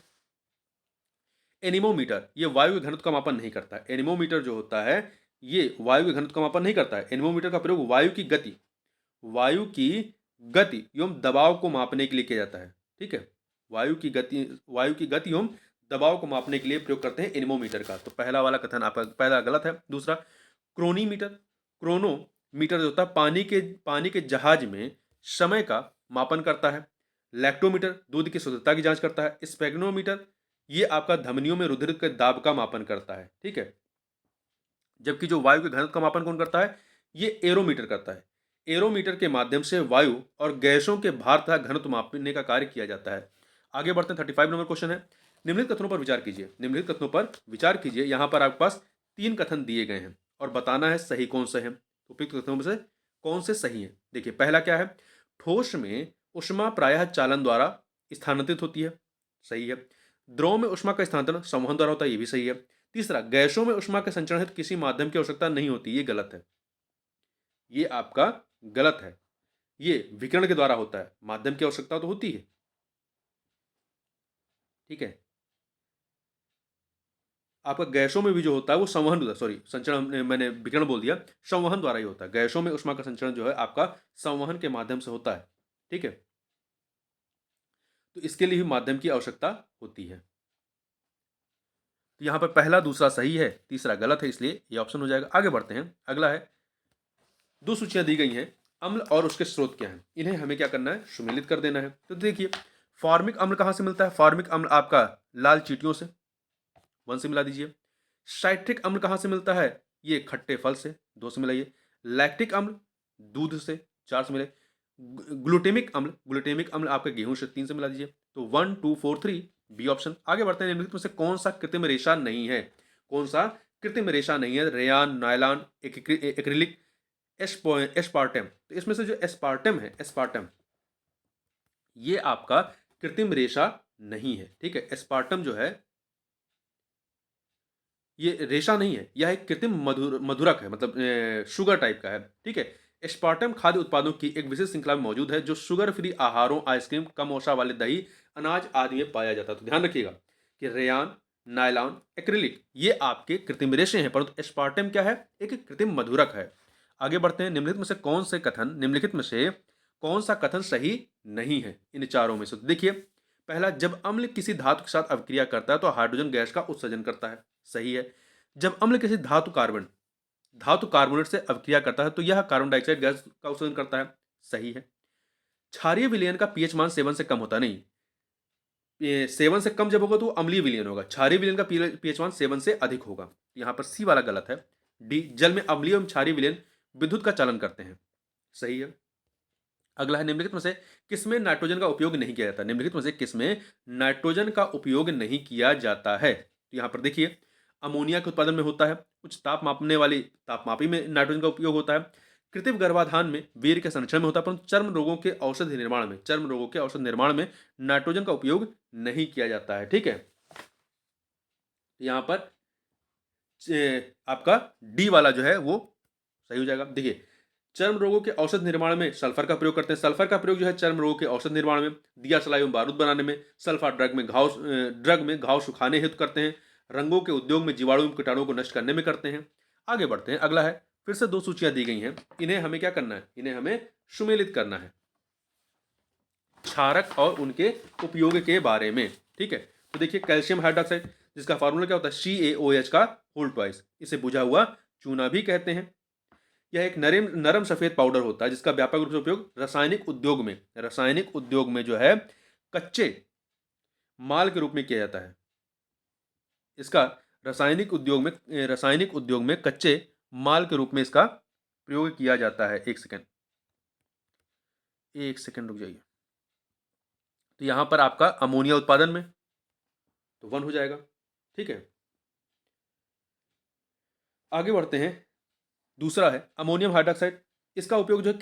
एनीमोमीटर ये वायु के घनत्व का मापन नहीं करता है। एनीमोमीटर जो होता है ये वायु के घनत्व का मापन नहीं करता है। एनीमोमीटर का प्रयोग वायु की गति एवं दबाव को मापने के लिए किया जाता है, ठीक है। वायु की गति एवं दबाव को मापने के लिए प्रयोग करते हैं एनीमोमीटर का। तो पहला वाला कथन आपका पहला गलत है। दूसरा, क्रोनोमीटर जो होता है पानी के जहाज में समय का मापन करता है। लैक्टोमीटर दूध की शुद्धता की जांच करता है। स्पेग्नोमीटर ये आपका धमनियों में रुधिर के दाब का मापन करता है, ठीक है। जबकि जो वायु के घनत्व का मापन कौन करता है? ये एरोमीटर करता है। एरोमीटर के माध्यम से वायु और गैसों के भार तथा घनत्व मापने का कार्य किया जाता है। आगे बढ़ते हैं, 35 नंबर क्वेश्चन है, निम्नलिखित कथनों पर विचार कीजिए। यहां पर आपके पास 3 कथन दिए गए हैं और बताना है सही कौन से हैं। उपयुक्त कथनों में से कौन से सही है? देखिए, पहला क्या है? ठोस में ऊष्मा प्रायः चालन द्वारा स्थानांतरित होती है, सही है। द्रव में ऊष्मा का स्थानांतरण संवहन द्वारा होता है, ये भी सही है। तीसरा, गैसों में ऊष्मा के संचरण हेतु किसी माध्यम की आवश्यकता नहीं होती, ये गलत है, ये आपका गलत है। ये विकिरण के द्वारा होता है, माध्यम की आवश्यकता तो होती है, ठीक है। आपका गैसों में भी जो होता है वो संवहन, सॉरी संचरण मैंने विकिरण बोल दिया, संवहन द्वारा ही होता है। गैसों में ऊष्मा का संचरण जो है आपका संवहन के माध्यम से होता है, ठीक है। तो इसके लिए भी माध्यम की आवश्यकता होती है। तो यहां पर पहला दूसरा सही है, तीसरा गलत है, इसलिए ये ऑप्शन हो जाएगा। आगे बढ़ते हैं, अगला है, 2 सूचियां दी गई हैं अम्ल और उसके स्रोत क्या हैं, इन्हें हमें क्या करना है, सुमेलित कर देना है। तो देखिए, फॉर्मिक अम्ल कहाँ से मिलता है, फॉर्मिक अम्ल आपका लाल चींटियों से, 1 से मिला दीजिए। साइट्रिक अम्ल कहाँ से मिलता है, ये खट्टे फल से, 2 से मिलाइए। लैक्टिक अम्ल दूध से, 4 से मिले। ग्लूटेमिक अम्ल आपका गेहूं से, 3 से मिला दीजिए। तो 1 2 4 3 बी ऑप्शन। आगे बढ़ते हैं, निम्नलिखित में से कौन सा कृत्रिम रेशा नहीं है, कौन सा कृत्रिम रेशा नहीं है, रेयान, नायलॉन, एक्रिलिक, एस्पार्टम। तो इसमें से जो एस्पार्टम है, एस्पार्टम, ये आपका कृत्रिम रेशा नहीं है, ठीक है। एस्पार्टम जो है ये रेशा नहीं है, यह एक कृत्रिम मधुरक है, मतलब शुगर टाइप का है, ठीक है। एस्पार्टम खाद्य उत्पादों की एक विशेष श्रृंखला में मौजूद है जो शुगर फ्री आहारों, आइसक्रीम, कम वसा वाले दही, अनाज आदि में पाया जाता है। तो ध्यान रखिएगा कि रेयान, नायलॉन, एक्रिलिक ये आपके कृत्रिम रेशे हैं, परंतु एस्पार्टम क्या है, एक कृत्रिम मधुरक है। आगे बढ़ते हैं, निम्नलिखित में से कौन सा कथन सही नहीं है इन चारों में से। तो देखिए, पहला, जब अम्ल किसी धातु के साथ अभिक्रिया करता है तो हाइड्रोजन गैस का उत्सर्जन करता है, सही है। जब अम्ल किसी धातु कार्बोनेट से अभिक्रिया करता है तो यह कार्बन डाइऑक्साइड गैस का उत्सर्जन करता है, सही है। क्षारीय विलयन का पीएच मान 7 से कम होता नहीं, ये 7 से कम जब होगा तो अम्लीय विलयन होगा, क्षारीय विलयन का पीएच मान 7 से अधिक होगा। यहां पर सी वाला गलत है। डी, जल में अम्लीय एवं क्षारीय विलयन विद्युत का चालन करते हैं, सही है। अगला है, निम्नलिखित में से किसमें नाइट्रोजन का उपयोग नहीं किया जाता, निम्नलिखित में से किसमें नाइट्रोजन का उपयोग नहीं किया जाता है। तो यहां पर देखिए, अमोनिया के उत्पादन में होता है, उच्च ताप मापने वाली तापमापी में नाइट्रोजन का उपयोग होता है, कृत्रिम गर्भाधान में वीर्य के संरक्षण में होता है, परंतु चर्म रोगों के औषधि निर्माण में नाइट्रोजन का उपयोग नहीं किया जाता है, ठीक है। यहां पर आपका डी वाला जो है वो सही हो जाएगा। देखिए, चर्म रोगों के औषध निर्माण में सल्फर का प्रयोग करते हैं, सल्फर का प्रयोग जो है चर्म रोगों के औषध निर्माण में, दिया सलाई एवं बारूद बनाने में, सल्फर ड्रग में घाव सुखाने हेतु करते हैं, रंगों के उद्योग में जीवाणु एवं कीटाणुओं को नष्ट करने में करते हैं। आगे बढ़ते हैं, अगला है, फिर से 2 सूचियां दी गई हैं, इन्हें हमें क्या करना है, इन्हें हमें सुमेलित करना है क्षारक और उनके उपयोग के बारे में, ठीक है। तो देखिए, कैल्शियम हाइड्रोक्साइड जिसका फार्मूला क्या होता है, CaOH का होल ट्वाइस, इसे बुझा हुआ चूना भी कहते हैं। यह एक नरम सफेद पाउडर होता है जिसका व्यापक रूप से उपयोग रासायनिक उद्योग में जो है कच्चे माल के रूप में किया जाता है। इसका रासायनिक उद्योग में कच्चे माल के रूप में इसका प्रयोग किया जाता है। एक सेकंड रुक जाइए। तो यहां पर आपका अमोनिया उत्पादन में, तो 1 हो जाएगा, ठीक है। आगे बढ़ते हैं, दूसरा है अमोनियम हाइड्रोक्साइड, इसका उपयोग जो है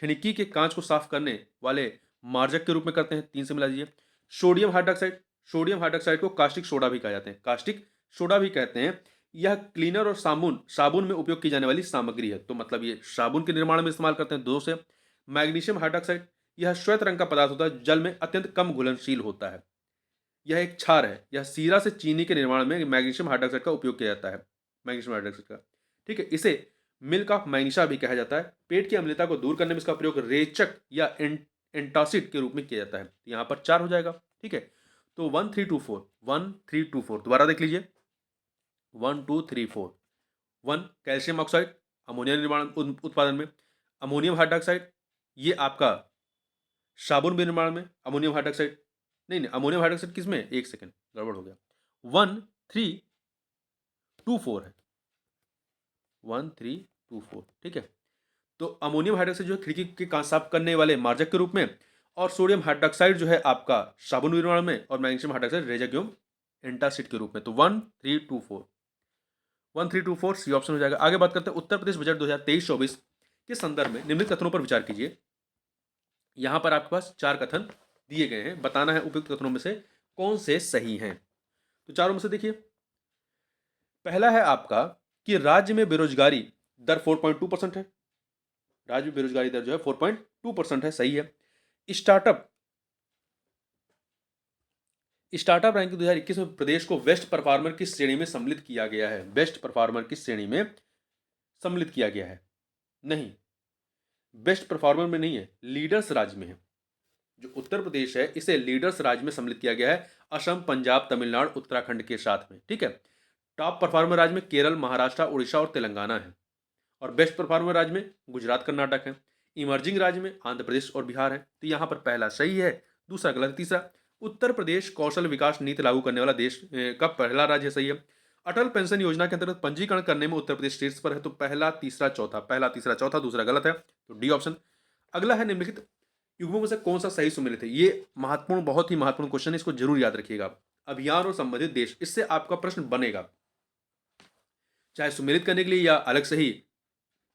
खिड़की के कांच को साफ करने वाले मार्जक के रूप में करते हैं, 3 से मिला दीजिए। सोडियम हाइड्रोक्साइड को कास्टिक सोडा भी कहा जाते हैं, कास्टिक सोडा भी कहते हैं। यह क्लीनर और साबुन में उपयोग की जाने वाली सामग्री है, तो मतलब ये साबुन के निर्माण में इस्तेमाल करते हैं, 2 से। मैग्नीशियम हाइड्रोक्साइड, यह श्वेत रंग का पदार्थ होता है, जल में अत्यंत कम घुलनशील होता है, यह एक क्षार है, यह सीरा से चीनी के निर्माण में मैग्नीशियम हाइड्रोक्साइड का उपयोग किया जाता है, मैग्नीशियम हाइड्रोक्साइड का, ठीक है। इसे मिल्क ऑफ मैग्नीशिया भी कहा जाता है। पेट की अम्लता को दूर करने में इसका प्रयोग रेचक या एंटासिड के रूप में किया जाता है। यहाँ पर 4 हो जाएगा, ठीक है। तो 1 3 2 4 1 3 2 4 दोबारा देख लीजिए, 1 2 3 4। 1 कैल्शियम ऑक्साइड अमोनिया निर्माण उत्पादन में, अमोनियम हाइड्रोक्साइड ये आपका साबुन निर्माण में, अमोनियम हाइड्रोक्साइड नहीं, अमोनियम हाइड्रोक्साइड किस में, एक सेकंड गड़बड़ हो गया, 1 3 2 4 है, 1 3 2 4, ठीक है। तो अमोनियम हाइड्रोक्साइड जो है खिड़की के कांच साफ करने वाले मार्जक के रूप में, और सोडियम हाइड्रोक्साइड जो है आपका साबुन निर्माण में, और मैग्नीशियम हाइड्रोक्साइड रेजक एवं एंटासिड के रूप में। तो 1 3 2 4, 1 3 2 4 सी ऑप्शन हो जाएगा। आगे बात करते हैं उत्तर प्रदेश बजट 2023-24 के संदर्भ में निम्नलिखित कथनों पर विचार कीजिए। यहां पर आपके पास 4 कथन दिए गए हैं, बताना है उपयुक्त कथनों में से कौन से सही हैं। तो चारों में से देखिए, पहला है आपका कि राज्य में बेरोजगारी दर 4.2% है, राज्य में बेरोजगारी दर जो है 4.2% है, सही है। स्टार्टअप रैंकिंग 2021 में प्रदेश को बेस्ट परफॉर्मर की श्रेणी में सम्मिलित किया गया है, बेस्ट परफॉर्मर की श्रेणी में सम्मिलित किया गया है, नहीं, बेस्ट परफॉर्मर में नहीं है, लीडर्स राज्य में है। जो उत्तर प्रदेश है इसे लीडर्स राज्य में सम्मिलित किया गया है, असम, पंजाब, तमिलनाडु, उत्तराखंड के साथ में, ठीक है। टॉप परफॉर्मर राज्य में केरल, महाराष्ट्र, उड़ीसा और तेलंगाना है, और बेस्ट परफॉर्मर राज्य में गुजरात, कर्नाटक है। इमर्जिंग राज्य में आंध्र प्रदेश और बिहार है, तो यहाँ पर पहला सही है, दूसरा गलत है। तीसरा, उत्तर प्रदेश कौशल विकास नीति लागू करने वाला देश का पहला राज्य, सही है। अटल पेंशन योजना के अंतर्गत पंजीकरण करने में उत्तर प्रदेश शीर्ष पर है, तो पहला तीसरा चौथा, दूसरा गलत है, तो डी ऑप्शन। अगला है, निम्नलिखित युग्मों में से कौन सा सही सुमेलित है? ये महत्वपूर्ण, बहुत ही महत्वपूर्ण क्वेश्चन है, इसको जरूर याद रखिएगा आप। अभियान और संबंधित देश, इससे आपका प्रश्न बनेगा, चाहे सुमेलित करने के लिए या अलग से ही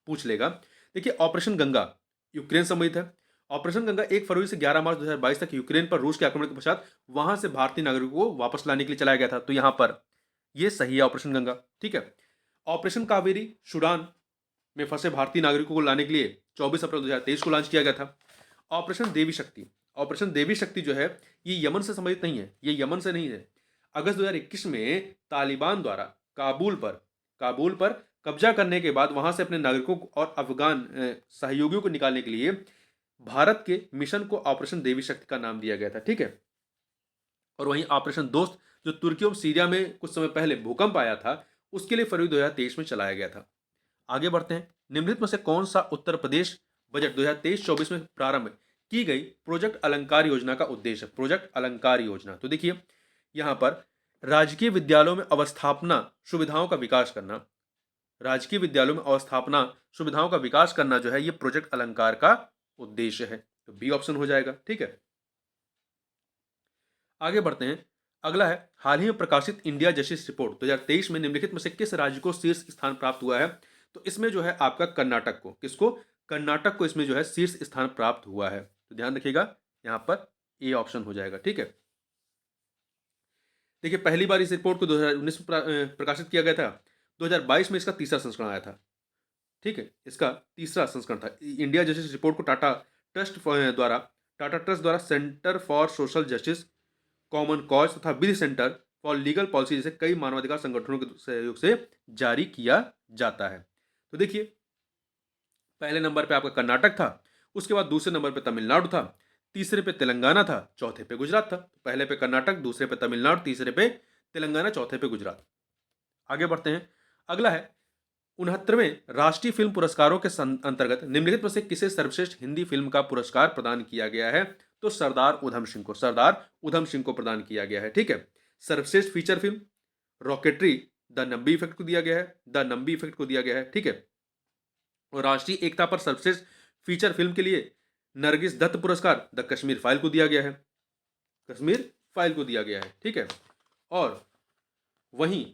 पूछ लेगा। देखिए, ऑपरेशन गंगा यूक्रेन संबंधित है। ऑपरेशन गंगा 1 फरवरी से 11 मार्च 2022 तक यूक्रेन पर रूस के आक्रमण के पश्चात वहां से भारतीय नागरिकों को वापस लाने के लिए चलाया गया था, तो यहां पर यह सही है ऑपरेशन गंगा, ठीक है। ऑपरेशन कावेरी सूडान में फंसे भारतीय नागरिकों को लाने के लिए 24 अप्रैल 2023 को लॉन्च किया गया था। ऑपरेशन देवी शक्ति, ऑपरेशन देवी शक्ति जो है ये यमन से संबंधित नहीं है, ये यमन से नहीं है। अगस्त 2021 में तालिबान द्वारा काबुल पर कब्जा करने के बाद वहां से अपने नागरिकों और अफगान सहयोगियों को निकालने के लिए भारत के मिशन को ऑपरेशन देवी शक्ति का नाम दिया गया था, ठीक है। और वहीं ऑपरेशन दोस्त जो तुर्की और सीरिया में कुछ समय पहले भूकंप आया था, उसके लिए फरवरी 2023 में चलाया गया था। आगे बढ़ते हैं, निम्नलिखित में से कौन सा उत्तर प्रदेश बजट 2023-24 में प्रारंभ की गई प्रोजेक्ट अलंकार योजना का उद्देश्य? प्रोजेक्ट अलंकार योजना, तो देखिए यहां पर राजकीय विद्यालयों में अवस्थापना सुविधाओं का विकास करना, राजकीय विद्यालयों में अवस्थापना सुविधाओं का विकास करना जो है ये प्रोजेक्ट अलंकार का उद्देश्य है, तो बी ऑप्शन हो जाएगा, ठीक है। आगे बढ़ते हैं, अगला है, हाल ही में प्रकाशित इंडिया जस्टिस रिपोर्ट 2023 में निम्नलिखित में से किस राज्य को शीर्ष स्थान प्राप्त हुआ है? तो इसमें जो है आपका कर्नाटक को, किसको? कर्नाटक को इसमें जो है शीर्ष स्थान प्राप्त हुआ है, तो ध्यान रखिएगा यहां पर ए ऑप्शन हो जाएगा, ठीक है। देखिए, पहली बार इस रिपोर्ट को 2019 में प्रकाशित किया गया था, 2022 में इसका तीसरा संस्करण आया था, ठीक है, इसका तीसरा संस्करण था। इंडिया जस्टिस रिपोर्ट को टाटा ट्रस्ट द्वारा centre for social justice, common cause तथा विधि सेंटर फॉर लीगल पॉलिसी जैसे कई मानवाधिकार संगठनों के सहयोग से जारी किया जाता है। तो देखिए, पहले नंबर पे आपका कर्नाटक था, उसके बाद दूसरे नंबर पे तमिलनाडु था, तीसरे पे तेलंगाना था, चौथे पे गुजरात था। पहले पे कर्नाटक, दूसरे पे तमिलनाडु, तीसरे पे तेलंगाना, चौथे पे गुजरात। आगे बढ़ते हैं, अगला है, 69वें राष्ट्रीय फिल्म पुरस्कारों के अंतर्गत निम्नलिखित में से किसे सर्वश्रेष्ठ हिंदी फिल्म का पुरस्कार प्रदान किया गया है? तो सरदार उधम सिंह को प्रदान किया गया है, ठीक है। सर्वश्रेष्ठ feature film rocketry the Nambi effect को दिया गया है, ठीक है। और राष्ट्रीय एकता पर सर्वश्रेष्ठ फीचर फिल्म के लिए नरगिस दत्त पुरस्कार द कश्मीर फाइल को दिया गया है, ठीक है। और वहीं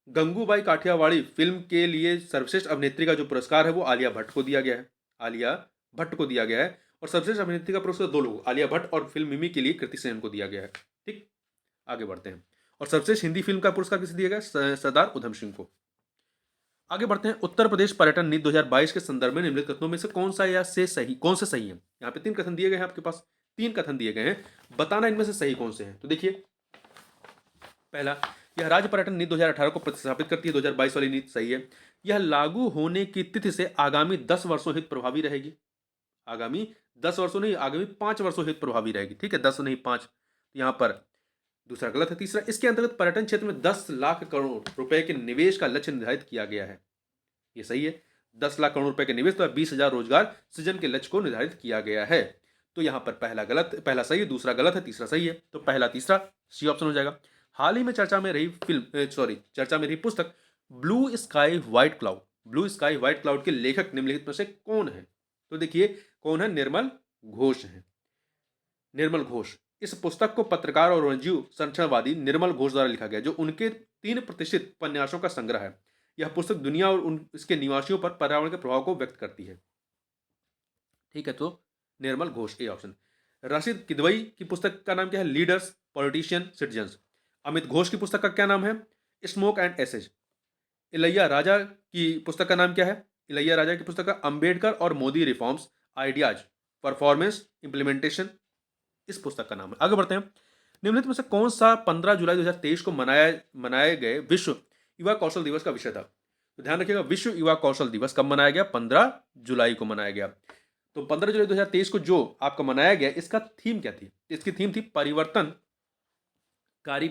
गंगूबाई काठियावाड़ी फिल्म के लिए सर्वश्रेष्ठ अभिनेत्री का जो पुरस्कार है वो आलिया भट्ट को दिया गया है। और सर्वश्रेष्ठ अभिनेत्री का पुरस्कार दो लोग, आलिया भट्ट और फिल्म मिमी के लिए कृति सेन को दिया गया है, ठीक। आगे बढ़ते हैं, और सर्वश्रेष्ठ हिंदी फिल्म का पुरस्कार किसे दिया गया? सरदार उधम सिंह को। आगे बढ़ते हैं, उत्तर प्रदेश पर्यटन नीति 2022 के संदर्भ में निम्नलिखित कथनों में से कौन से सही है? यहाँ पे 3 कथन दिए गए हैं, आपके पास 3 कथन दिए गए हैं, बताना इनमें से सही कौन से हैं। तो देखिए, पहला, यह राज्य पर्यटन नीति 2018 को प्रतिस्थापित करती है, 2022 वाली नीति सही है। यह लागू होने की तिथि से आगामी 10 वर्षों हित प्रभावी रहेगी, आगामी 10 वर्षों नहीं, आगामी 5 वर्षों हित प्रभावी रहेगी, ठीक है, 10 नहीं 5, यहाँ पर दूसरा गलत है। तीसरा, इसके अंतर्गत पर्यटन क्षेत्र में 10 लाख करोड़ रुपए के निवेश का लक्ष्य निर्धारित किया गया है, ये सही है। 10 लाख करोड़ रुपए के निवेश तो 20,000 रोजगार सृजन के लक्ष्य को निर्धारित किया गया है, तो यहाँ पर पहला सही है, दूसरा गलत है, तीसरा सही है, तो पहला तीसरा सी ऑप्शन हो जाएगा। हाल ही में चर्चा में रही पुस्तक ब्लू स्काई व्हाइट क्लाउड के लेखक निम्नलिखित में से कौन है? तो देखिए, कौन है? निर्मल घोष। इस पुस्तक को पत्रकार और वन्यजीव संरक्षणवादी निर्मल घोष द्वारा लिखा गया, जो उनके 3 प्रतिष्ठित उपन्यासों का संग्रह है। यह पुस्तक दुनिया और इसके निवासियों पर पर्यावरण के प्रभाव को व्यक्त करती है, ठीक है, तो निर्मल घोष, ए ऑप्शन। रशीद किदवई की पुस्तक का नाम क्या है? Leaders, politicians, citizens. Amit Ghosh की पुस्तक का क्या नाम है? Smoke and ashes. Ilaiyaraaja की पुस्तक का नाम क्या है? इलैया राजा की पुस्तक का अम्बेडकर और Modi reforms, ideas, performance, implementation, इस पुस्तक का नाम है। आगे बढ़ते हैं, निम्नलिखित में से कौन सा 15 जुलाई 2023 को मनाए गए विश्व युवा कौशल दिवस का विषय था? तो ध्यान रखिएगा, विश्व युवा कौशल दिवस कब मनाया गया? 15 जुलाई को मनाया गया। तो 15 जुलाई 2023 को जो आपका मनाया गया, इसका थीम क्या थी? इसकी थीम थी परिवर्तनकारी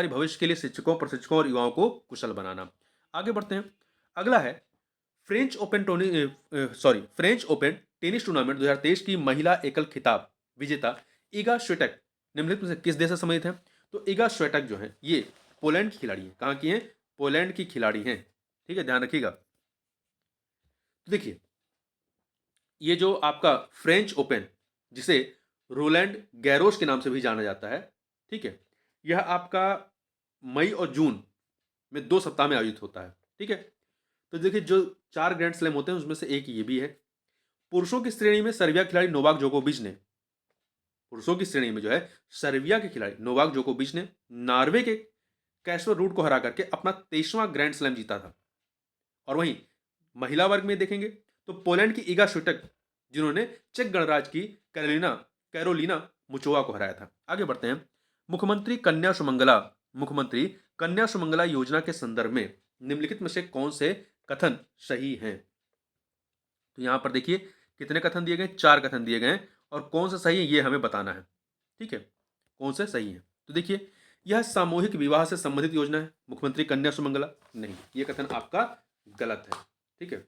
भविष्य के लिए शिक्षकों, प्रशिक्षकों और युवाओं को कुशल बनाना। आगे बढ़ते हैं, अगला है, फ्रेंच ओपन टेनिस टूर्नामेंट 2023 की महिला एकल खिताब विजेता इगा स्विटेक निम्नलिखित में से किस देश से संबंधित है? तो इगा स्विटेक जो है ये पोलैंड की खिलाड़ी है। कहाँ की है? पोलैंड की खिलाड़ी हैं। ठीक है, ध्यान रखिएगा। तो देखिए, ये जो आपका फ्रेंच ओपन, जिसे रोलैंड गैरोस के नाम से भी जाना जाता है, ठीक है, यह आपका मई और जून में 2 सप्ताह में आयोजित होता है। ठीक है, तो देखिए जो 4 ग्रैंड स्लैम होते हैं उसमें से एक ये भी है। पुरुषों की श्रेणी में सर्बिया खिलाड़ी नोवाक जोकोविच ने, पुरुषों की श्रेणी में जो है सर्बिया के खिलाड़ी नोवाक जोकोविच ने नॉर्वे के कैस्पर रूड को हरा करके अपना 23वां ग्रैंड स्लैम जीता था। और वहीं महिला वर्ग में देखेंगे तो पोलैंड की इगा स्विटेक, जिन्होंने चेक गणराज्य की कैरोलिना मुचोवा को हराया था। आगे बढ़ते हैं। मुख्यमंत्री कन्या सुमंगला योजना के संदर्भ में निम्नलिखित में से कौन से कथन सही हैं? तो यहां पर देखिए कितने कथन दिए गए? 4 कथन दिए गए हैं और कौन सा सही है ये हमें बताना है। ठीक है, कौन से सही है? तो देखिए, यह सामूहिक विवाह से संबंधित योजना है मुख्यमंत्री कन्या सुमंगला, नहीं, ये कथन आपका गलत है। ठीक है,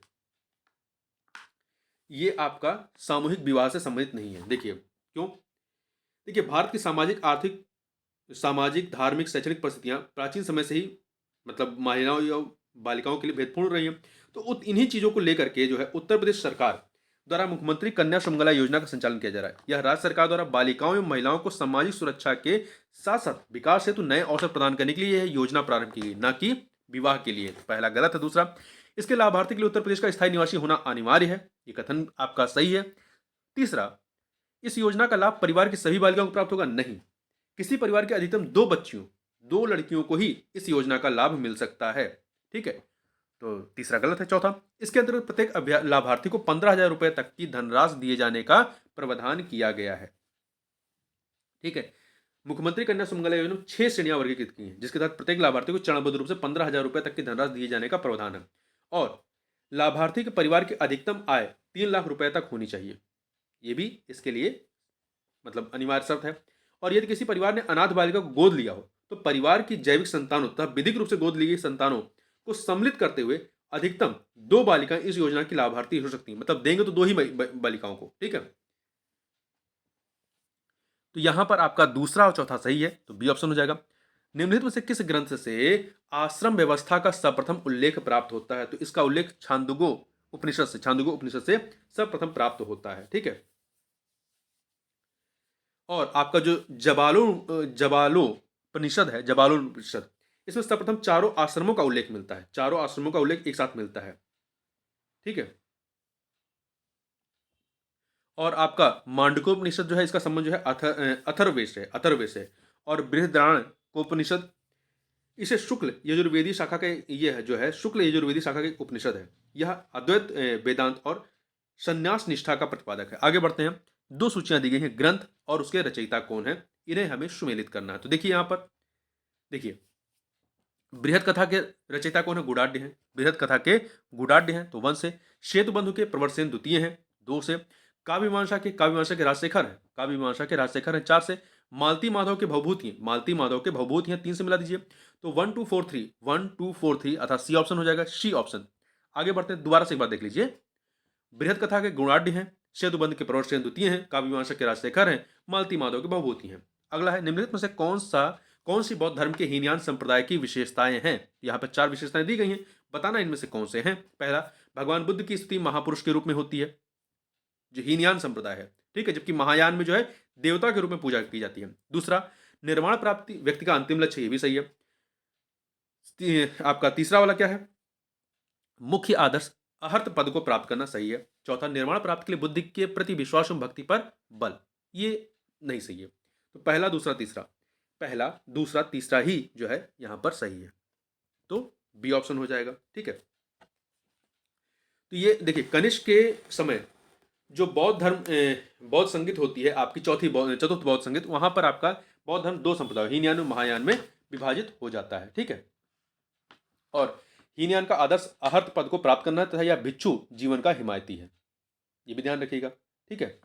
ये आपका सामूहिक विवाह से संबंधित नहीं है। देखिए क्यों? देखिए, भारत की सामाजिक धार्मिक शैक्षणिक परिस्थितियां प्राचीन समय से ही मतलब महिलाओं या बालिकाओं के लिए भेदपूर्ण रही हैं। तो इन्हीं चीजों को लेकर के जो है उत्तर प्रदेश सरकार द्वारा मुख्यमंत्री कन्या सुमंगला योजना का संचालन किया जा रहा है। यह राज्य सरकार द्वारा बालिकाओं एवं महिलाओं को सामाजिक सुरक्षा के साथ साथ विकास हेतु नए अवसर प्रदान करने के लिए यह योजना प्रारंभ की गई, न कि विवाह के लिए। तो पहला गलत है। दूसरा, इसके लाभार्थी के लिए उत्तर प्रदेश का स्थायी निवासी होना अनिवार्य है, ये कथन आपका सही है। तीसरा, इस योजना का लाभ परिवार की सभी बालिकाओं को प्राप्त होगा, नहीं, किसी परिवार के अधिकतम 2 लड़कियों को ही इस योजना का लाभ मिल सकता है। ठीक है, तो तीसरा गलत है। चौथा, इसके अंतर्गत प्रत्येक लाभार्थी को 15,000 रुपए तक की धनराशि दिए जाने का प्रावधान किया गया है। ठीक है, मुख्यमंत्री कन्या सुमंगला योजना 6 श्रेणियां वर्गीकृत की हैं, जिसके तहत प्रत्येक लाभार्थी को चरणबद्ध रूप से 15,000 रुपए तक की धनराशि दिए जाने का प्रावधान है। और लाभार्थी के परिवार की अधिकतम आय 3 लाख रुपए तक होनी चाहिए, ये भी इसके लिए मतलब अनिवार्य शर्त है। और यदि किसी परिवार ने अनाथ बालिका को गोद लिया हो तो परिवार की जैविक संतानों तथा विधिक रूप से गोद ली गई संतानों को सम्मिलित करते हुए अधिकतम 2 बालिकाएं इस योजना की लाभार्थी हो सकती हैं। मतलब देंगे तो 2 ही बालिकाओं को। ठीक है, तो यहां पर आपका दूसरा और चौथा सही है, तो बी ऑप्शन हो जाएगा। निम्नलिखित में से किस ग्रंथ से आश्रम व्यवस्था का सर्वप्रथम उल्लेख प्राप्त होता है? तो इसका उल्लेख छांदोग्य उपनिषद से सर्वप्रथम प्राप्त होता है। ठीक है, और आपका जो जबालोपनिषद है, जबालोपनिषद, इसमें सर्वप्रथम चारों आश्रमों का उल्लेख मिलता है। चारों आश्रमों का उल्लेख एक साथ मिलता है। ठीक है, और आपका मांडकोपनिषद जो है इसका संबंध जो है अथर्ववेश है। और बृहदारण्यकोपनिषद इसे शुक्ल यजुर्वेदी शाखा के ये है जो है शुक्ल यजुर्वेदी शाखा के उपनिषद है। यह अद्वैत वेदांत और संन्यास निष्ठा का प्रतिपादक है। आगे बढ़ते हैं। 2 सूचियां दी गई हैं, ग्रंथ और उसके रचयिता कौन है, इन्हें हमें सुमेलित करना है। तो देखिए यहां पर देखिए, बृहद कथा के रचयिता कौन है? गुडाढ्य हैं। बृहद कथा के गुडाढ्य हैं, तो 1 से। श्वेतबंधु के प्रवरसेन द्वितीय हैं, 2 से। काव्यमीमांसा के राजशेखर हैं, 4 से। मालती माधव के भवभूति हैं, 3 से मिला दीजिए। तो 1 2 4 3 अर्थात सी ऑप्शन हो जाएगा, सी ऑप्शन। आगे बढ़ते हैं, दोबारा से एक बार देख लीजिए। बृहद कथा के गुणाढ्य हैं, सेतुबंध के प्रवर्तन द्वितीय हैं, काव्यमीमांसा के राजशेखर हैं, मालती माधव के भवभूति हैं। अगला है, निम्नलिखित में से कौन सी बौद्ध धर्म के हीनयान संप्रदाय की विशेषताएं हैं? यहाँ पर 4 विशेषताएं दी गई हैं, बताना इनमें से कौन से हैं। पहला, भगवान बुद्ध की स्तुति महापुरुष के रूप में होती है, जो हीनयान संप्रदाय है। ठीक है, जबकि महायान में जो है देवता के रूप में पूजा की जाती है। दूसरा, निर्वाण प्राप्ति व्यक्ति का अंतिम लक्ष्य, ये भी सही है। आपका तीसरा वाला क्या है? मुख्य आदर्श अहर्त पद को प्राप्त करना, सही है। चौथा, निर्माण प्राप्ति के लिए बुद्धि के प्रति विश्वास एवं भक्ति पर बल, ये नहीं सही है। तो पहला दूसरा तीसरा ही जो है यहां पर सही है, तो बी ऑप्शन हो जाएगा। ठीक है, तो ये देखिए, कनिष्क के समय जो बौद्ध संगीत होती है आपकी चतुर्थ बौद्ध संगीत, वहां पर आपका बौद्ध धर्म 2 संप्रदाय हीनयान और महायान में विभाजित हो जाता है। ठीक है, और हीनयान का आदर्श अहर्त पद को प्राप्त करना तथा यह भिक्षु जीवन का हिमायती है, ये भी ध्यान रखिएगा। ठीक है,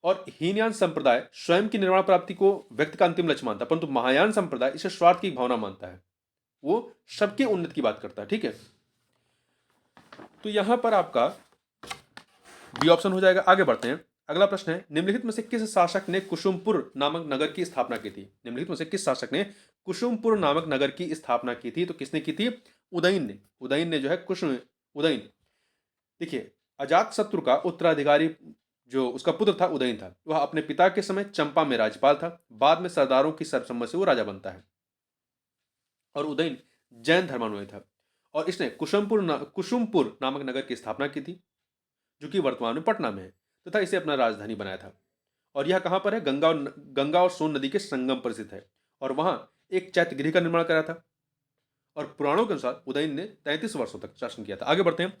और हीनयान संप्रदाय स्वयं की निर्वाण प्राप्ति को व्यक्ति का अंतिम लक्ष्य मानता है, परंतु महायान संप्रदाय इसे स्वार्थ की भावना मानता है, वो सबके उन्नति की बात करता है। ठीक है, तो यहां पर आपका बी ऑप्शन हो जाएगा। आगे बढ़ते हैं। अगला प्रश्न है, निम्नलिखित में से किस शासक ने कुसुमपुर नामक नगर की स्थापना की थी? निम्नलिखित में से किस शासक ने कुसुमपुर नामक नगर की स्थापना की थी? तो किसने की थी? उदयन ने। उदयन ने जो है कुसुम उदयन। देखिए, अजात शत्रु का उत्तराधिकारी जो उसका पुत्र था उदयन था। वह अपने पिता के समय चंपा में राज्यपाल था। बाद में सरदारों की सर्वसम्मति से वो राजा बनता है। और उदयन जैन धर्मानुयायी था और इसने कुसुमपुर नामक नगर की स्थापना की थी, जो कि वर्तमान में पटना में है, तथा इसे अपना राजधानी बनाया था। और यह कहाँ पर है? गंगा और सोन नदी के संगम पर स्थित है। और वहां एक चैत्य गृह का निर्माण करा था। और पुराणों के अनुसार उदयन ने 33 वर्षों तक शासन किया था। आगे बढ़ते हैं।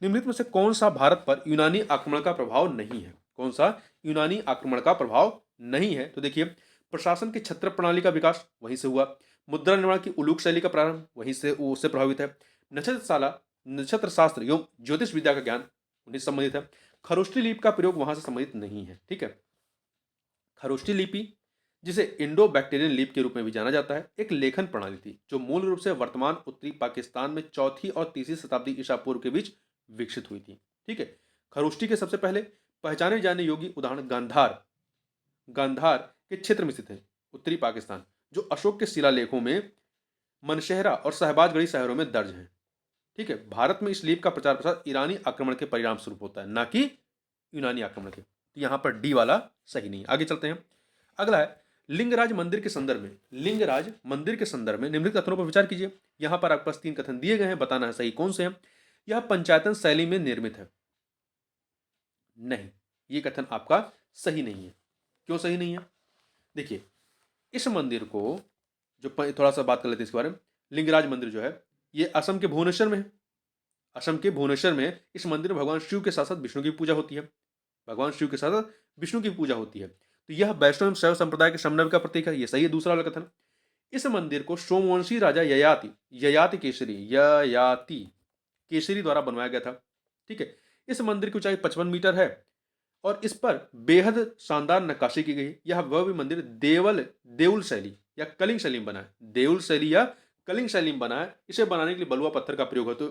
निम्नलिखित में से कौन सा भारत पर यूनानी आक्रमण का प्रभाव नहीं है? कौन सा यूनानी आक्रमण का प्रभाव नहीं है? तो देखिए, प्रशासन की छत्र प्रणाली का विकास वहीं से हुआ। मुद्रा निर्माण की उलूक शैली का प्रारंभ वहीं से उससे प्रभावित है। नक्षत्रशाला नक्षत्र शास्त्र एवं ज्योतिष विद्या का ज्ञान उन्हीं से संबंधित है। खरोष्ठी लिपि का प्रयोग वहां से संबंधित नहीं है। ठीक है। खरोष्ठी लिपि, जिसे इंडो बैक्टीरियन लिपि के रूप में भी जाना जाता है, एक लेखन प्रणाली थी जो मूल रूप से वर्तमान उत्तरी पाकिस्तान में चौथी और तीसरी शताब्दी ईसा पूर्व के बीच विकसित हुई थी। ठीक है। खरोष्ठी के सबसे पहले पहचाने जाने योग्य उदाहरण गांधार गांधार के क्षेत्र में स्थित है, उत्तरी पाकिस्तान, जो अशोक के शिलालेखों में मनशेहरा और शहबाजगढ़ी शहरों में दर्ज है। ठीक है। भारत में इस लिपि का प्रचार प्रसार ईरानी आक्रमण के परिणाम स्वरूप होता है, ना कि यूनानी आक्रमण के। तो यहां पर डी वाला सही नहीं। आगे चलते हैं। अगला है, लिंगराज मंदिर के संदर्भ में निम्नलिखित कथनों पर विचार कीजिए। यहां पर आपके पास 3 कथन दिए गए हैं, बताना है सही कौन से हैं। यह पंचायतन शैली में निर्मित है। नहीं, ये कथन आपका सही नहीं है। क्यों सही नहीं है? देखिए, इस मंदिर को थोड़ा सा बात कर लेते हैं इसके बारे में। लिंगराज मंदिर जो है, ये असम के भुवनेश्वर में है। असम के भुवनेश्वर में इस मंदिर में भगवान शिव के साथ साथ विष्णु की पूजा होती है। भगवान शिव के साथ साथ विष्णु की पूजा होती है। तो यह वैष्णव शैव संप्रदाय के समन्वय का प्रतीक है। यह सही है, दूसरा वाला कथन। इस मंदिर को सोमवंशी राजा ययाति केसरी द्वारा बनवाया गया था। ठीक है। इस मंदिर की ऊंचाई 55 मीटर है और इस पर बेहद शानदार नक्काशी की गई है। यह वह भी मंदिर देउल शैली या कलिंग शैली में बना है। देउल शैली या कलिंग शैली में बना है। इसे बनाने के लिए बलुआ पत्थर का प्रयोग है। तो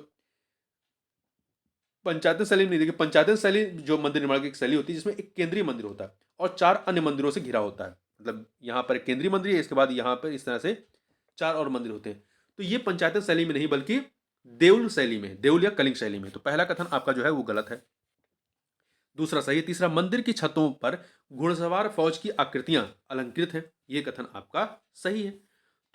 पंचायतन शैली में नहीं। देखिए, पंचायतन शैली जो मंदिर निर्माण की एक शैली होती है जिसमें एक केंद्रीय मंदिर होता है और 4 अन्य मंदिरों से घिरा होता है। मतलब यहाँ पर एक केंद्रीय मंदिर है, इसके बाद यहाँ पर इस तरह से 4 और मंदिर होते हैं। तो ये पंचायतन शैली में नहीं बल्कि देउल शैली में, देउल या कलिंग शैली में। तो पहला कथन आपका जो है वो गलत है, दूसरा सही है। तीसरा, मंदिर की छतों पर घुड़सवार फौज की आकृतियां अलंकृत हैं, ये कथन आपका सही है।